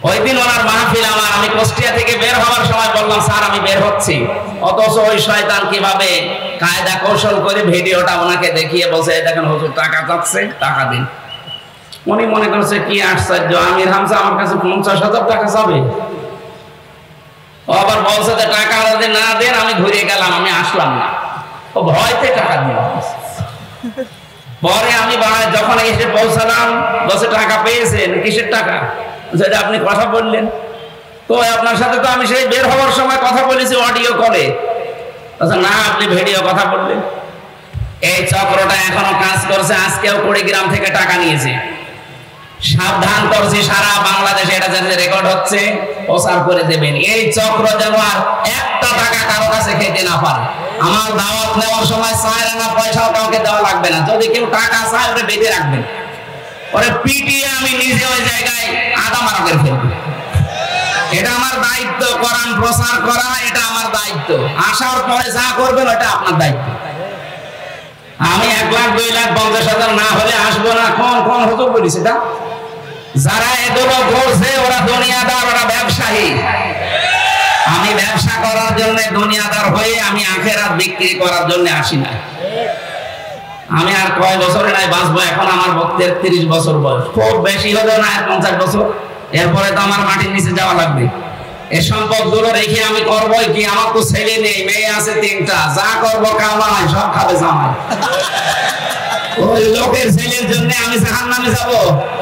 S1: ওই দিন ওনার মাহফিল আমার, আমি কুষ্টিয়া থেকে বের হওয়ার সময় বললাম স্যার আমি বের হচ্ছি, অথচ ওই শয়তান কিভাবে কায়দা কৌশল করে ভিডিওটা ওনাকে দেখিয়ে বলছে দেখেন হুজুর টাকা চাচ্ছে, টাকা দিন। উনি মনে করছে কি আশ্চর্য, আমির হামজা আমার কাছে 50,000 টাকা চাবে। ও আবার বলছে যে টাকা যদি না দেন আমি ঘুরে গেলাম, আমি আসলাম না। ও ভয়তে টাকা দিয়ে পরে আমি যখন এসে পৌঁছালাম বলছে টাকা পেয়েছেন, কিসের টাকা? যেটা আপনি কথা বললেন তো আপনার সাথে তো আমি সেই বের হওয়ার সময় কথা বলেছি অডিও কলে। না আপনি ভিডিও কথা বললেন। এই চক্রটা এখনো কাজ করছে, আজকেও কুড়িগ্রাম থেকে টাকা নিয়েছে। সাবধান করছি সারা বাংলাদেশে এটা যাতে রেকর্ড হচ্ছে প্রচার করে দেবেন। এই চক্র যেন আর একটা টাকা কারো কাছে খেতে না পারে। আমার দাওয়াত নেওয়ার সময় চায় না পয়সাও কাউকে দেওয়া লাগবে না, যদি কেউ টাকা চায় ওটা বেঁধে রাখবেন, ওরে পিটিয়ে আমি নিজে ওই জায়গায় আদা মারা করে ফেলবো। এটা আমার দায়িত্ব, কোরআন প্রচার করা এটা আমার দায়িত্ব। আসার পরে যা করবেন ওটা আপনার দায়িত্ব। আমি 1 লাখ 2 লাখ 50,000 না হলে আসবো না। কোন হুজুর বলিস এটা? যারা এগুলো করছে ওরা দুনিয়াদার, ওরা ব্যবসায়ী। আমি ব্যবসা করার জন্য দুনিয়াদার হয়ে আমি আখিরাত বিক্রি করার জন্য আসি না। আমি আর কয় বছরে নাই বাঁচবো, এখন আমার 33 বছর বয়স, খুব বেশি হলেও না 50 বছর, এরপরে তো আমার মাটির নিচে যাওয়া লাগবে। এই সম্পদ গুলো রেখে আমি করবোই কি? আমার তো ছেলে নেই, মেয়ে আছে 3টা, যা করবো কামাই, সব খাবে জামাই। ওই লোকের ছেলের জন্য আমি জাহান্নামে যাব?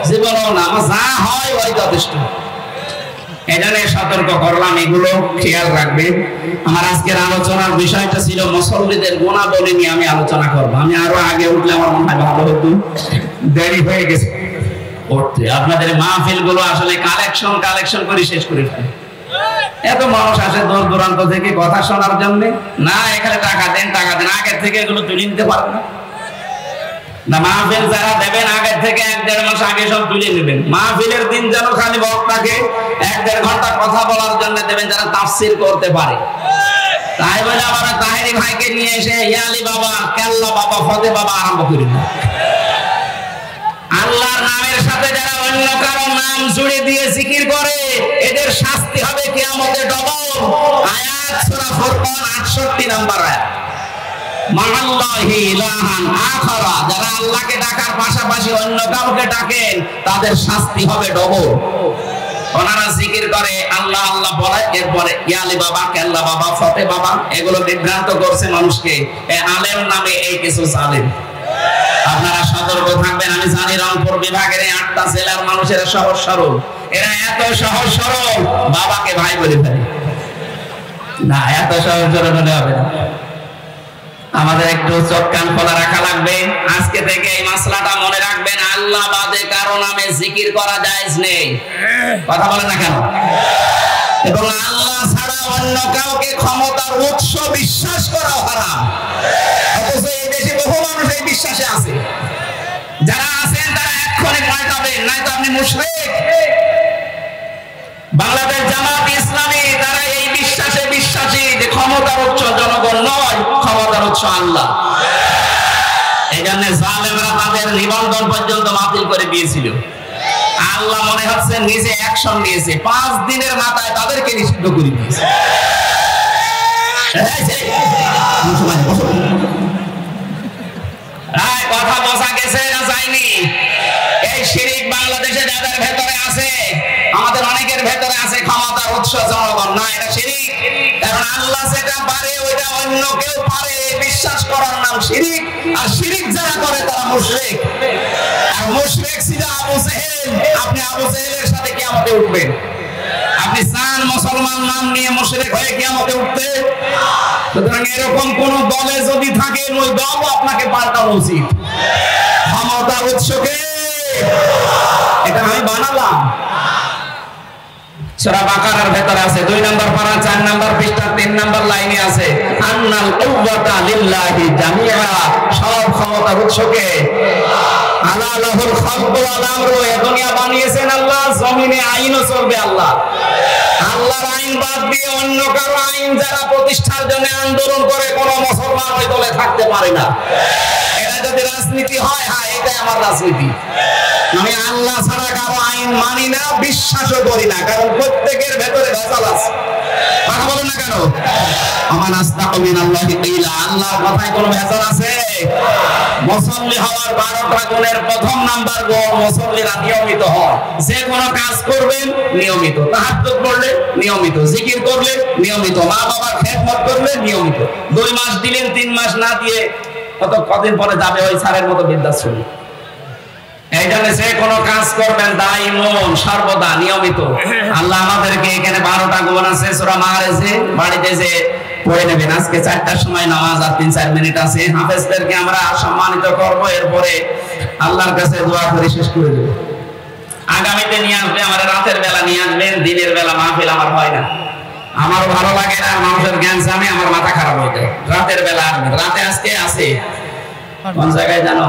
S1: জীবনও না, আমার যা হয় ওই যথেষ্ট। এজন্য সতর্ক করলাম, এগুলো খেয়াল রাখবেন। আমার আজকের আলোচনার বিষয়টা ছিল মুসল্লিদের গুণাবলী নিয়ে আমি আলোচনা করব। আমি আরো আগে উঠলে আমার মনে হয় ভালো হতো, দেরি হয়ে গেছে উঠতে। আপনাদের মাহফিল গুলো আসলে কালেকশন করে শেষ করে ফেলে। এত মানুষ আসে দূর দূরান্ত থেকে কথা শোনার জন্য, না এখানে টাকা দেন আগের থেকে এগুলো তুলে নিতে পারবেন না। মাহফিল যারা দেবেন আগের থেকে 1-1.5 মাস আগে সব তুলে নেবেন। মাহফিলের দিন যেন খালি বক্তাকে 1-1.5 ঘন্টা কথা বলার জন্য দেবেন, যারা তাফসীর করতে পারে। তাই বলে আবার তাহেরি ভাইকে নিয়ে এসে ইয়ালি বাবা, কেল্লা বাবা, ফতে বাবা আরম্ভ করি না। আল্লাহর নামের সাথে যারা অন্য কারো নাম জুড়ে দিয়ে জিকির করে, এদের শাস্তি হবে কিয়ামতে ডবল। আয়াত সূরা ফুরকান 68 নম্বর আয়াত। মাআল্লাহি ইলাহান আখারা, যারা আল্লাহকে ডাকার পাশাপাশি অন্য কাউকে ডাকেন, তাদের শাস্তি হবে ডবল। ওনারা জিকির করে, আল্লাহ আল্লাহ বলে, এরপরে ইয়ালি বাবা, কেল্লা বাবা, ফতে বাবা, এগুলো বিভ্রান্ত করছে মানুষকে। আলেম নামে এই কিছু জালেম। আপনারা সতর্ক থাকবেন। আমি জানি রংপুর বিভাগের 8টা জেলার মানুষেরা সহজ সরল, এরা এত সহজ সরল বাবাকে ভাই বলে ফেলে না। এত সহজ সরল হলে হবে না, আমাদের একটু চোখ কান খোলা রাখা লাগবে। আজকে থেকে এই মাসলাটা মনে রাখবেন, আল্লাহ বাদে কারো নামে জিকির করা জায়েজ নেই। কথা বলেন না কেন? এবং আল্লাহ ছাড়া অন্য কাউকে ক্ষমতার উৎস বিশ্বাস করা হারাম। অথচ এই দেশে বহু মানুষ এই বিশ্বাসে আছে। যারা আছেন তারা এক্ষুনি পাল্টাবেন, নয়তো আপনি মুশরিক। বাংলাদেশ জামাত ইসলামী তারা এই বিশ্বাসে বিশ্বাসী যে ক্ষমতার উৎস জনগণ নয়, ক্ষমতার উৎস আল্লাহ। এই জন্য জালেমরা তাদের নিবন্ধন পর্যন্ত বাতিল করে দিয়েছিল। আল্লাহ মনে হচ্ছে নিজে অ্যাকশন নিয়েছে, 5 দিনের মাথায় তাদেরকে নিষিদ্ধ করে দিয়েছে। কথা বোঝা গেছে না যায়নি? এই শিরিক বাংলাদেশে যাদের ভেতরে আছে, আমাদের অনেকের ভেতরে আছে, ক্ষমতার উৎস জনগণ না, এটা শিরিক। কারণ আল্লাহ যেটা পারে ওইটা অন্য কেউ পারে, বিশ্বাস করার নাম শিরিক। আর শিরিক যারা করে তারা মুশরিক। আর মুশরিক ছিল আবু জেহেল। আপনি আবু জেহেলের সাথে কিয়ামতে উঠবেন? আপনি চান মুসলমান নাম নিয়ে মুশরিক হয়ে কিয়ামতে উঠতে? সুতরাং এরকম কোন দলে যদি থাকে, ওই দল আপনাকে পাল্টানো উচিত। ক্ষমতার উৎসকে এটা আমি বানালাম। সূরা বাকারার ভেতরে আছে 2 নম্বর পারা 4 নম্বর পৃষ্ঠা 3 নম্বর লাইনে আছে, আন্নাল কুওয়াতা লিল্লাহি জামিআ, সব ক্ষমতার উৎসকে আলা লাহুল খালকু ওয়াল আমরু। এই দুনিয়া বানিয়েছেন আল্লাহ, জমিনে আইনও চলবে আল্লাহ। আল্লাহর আইন বাদ দিয়ে অন্য কারো আইন যারা প্রতিষ্ঠার জন্য আন্দোলন করে, কোন মুসলমান ওই দলে থাকতে পারে না। এটা যদি রাজনীতি হয়, হ্যাঁ এটাই আমার রাজনীতি। আমি আল্লাহ ছাড়া কারো আইন মানি না, বিশ্বাসও করি না, কারণ প্রত্যেকের ভেতরে ভেজাল আছে। কথা বলেন না কেন? আমান আস্তাকু মিনাল্লাহি কিলা, আল্লাহর কথায় কোনো ভেজাল আছে? মুসল্লি হওয়ার 12টা গুণের প্রথম নাম্বার গুণ, মুসল্লিরা নিয়মিত হয়। যে কোনো কাজ করবেন নিয়মিত, তাহাজ্জুদ পড়লে নিয়মিত, জিকির করলে নিয়মিত, মা বাবার খেদমত করলে নিয়মিত। 2 মাস দিলেন, 3 মাস না দিয়ে কতদিন পরে যাবে ওই ছাড়ের মতো বৃদ্ধাশ্রমে। এই জন্য যে কোনো কাজ করবেন দাইমুন, সর্বদা নিয়মিত। আল্লাহ আমাদেরকে এখানে 12টা গুণ আছে, সূরা মাআরিজে বাড়িতে যে পড়ে নেবেন। আজকে 4টার সময় নামাজ, আর 3-4 মিনিট আছে। হাফেজদেরকে আমরা সম্মানিত করব, এরপরে আল্লাহর কাছে দোয়া করে শেষ করে দেব। আগামীতে নিয়ে আসবে, আমার রাতের বেলা নিয়ে আসবেন, দিনের বেলা মাহফিল আমার হয় না, আমার ভালো লাগে না, মানুষের জ্ঞান জানে, আমার মাথা খারাপ হয়ে যায়। রাতের বেলা আসবেন। রাতে আজকে আছে কোন জায়গায় জানো?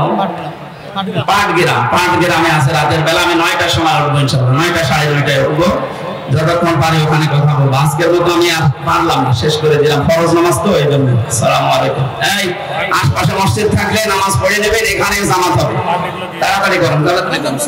S1: পাটগ্রামে আছে। রাতের বেলা আমি 9টার সময় উঠবো ইনশাআল্লাহ, 9টা 9:30টায় উঠবো। যতক্ষণ পারি ওখানে কথা বলবো। আজকের মতো আমি আর পারলাম না, শেষ করে দিলাম। ফরজ নামাজ তো, এই জন্য। আসসালামু আলাইকুম। এই আশপাশে মসজিদ থাকলে নামাজ পড়ে নেবেন, এখানে জামাত হবে। তাড়াতাড়ি করুন, তাড়াতাড়ি করুন।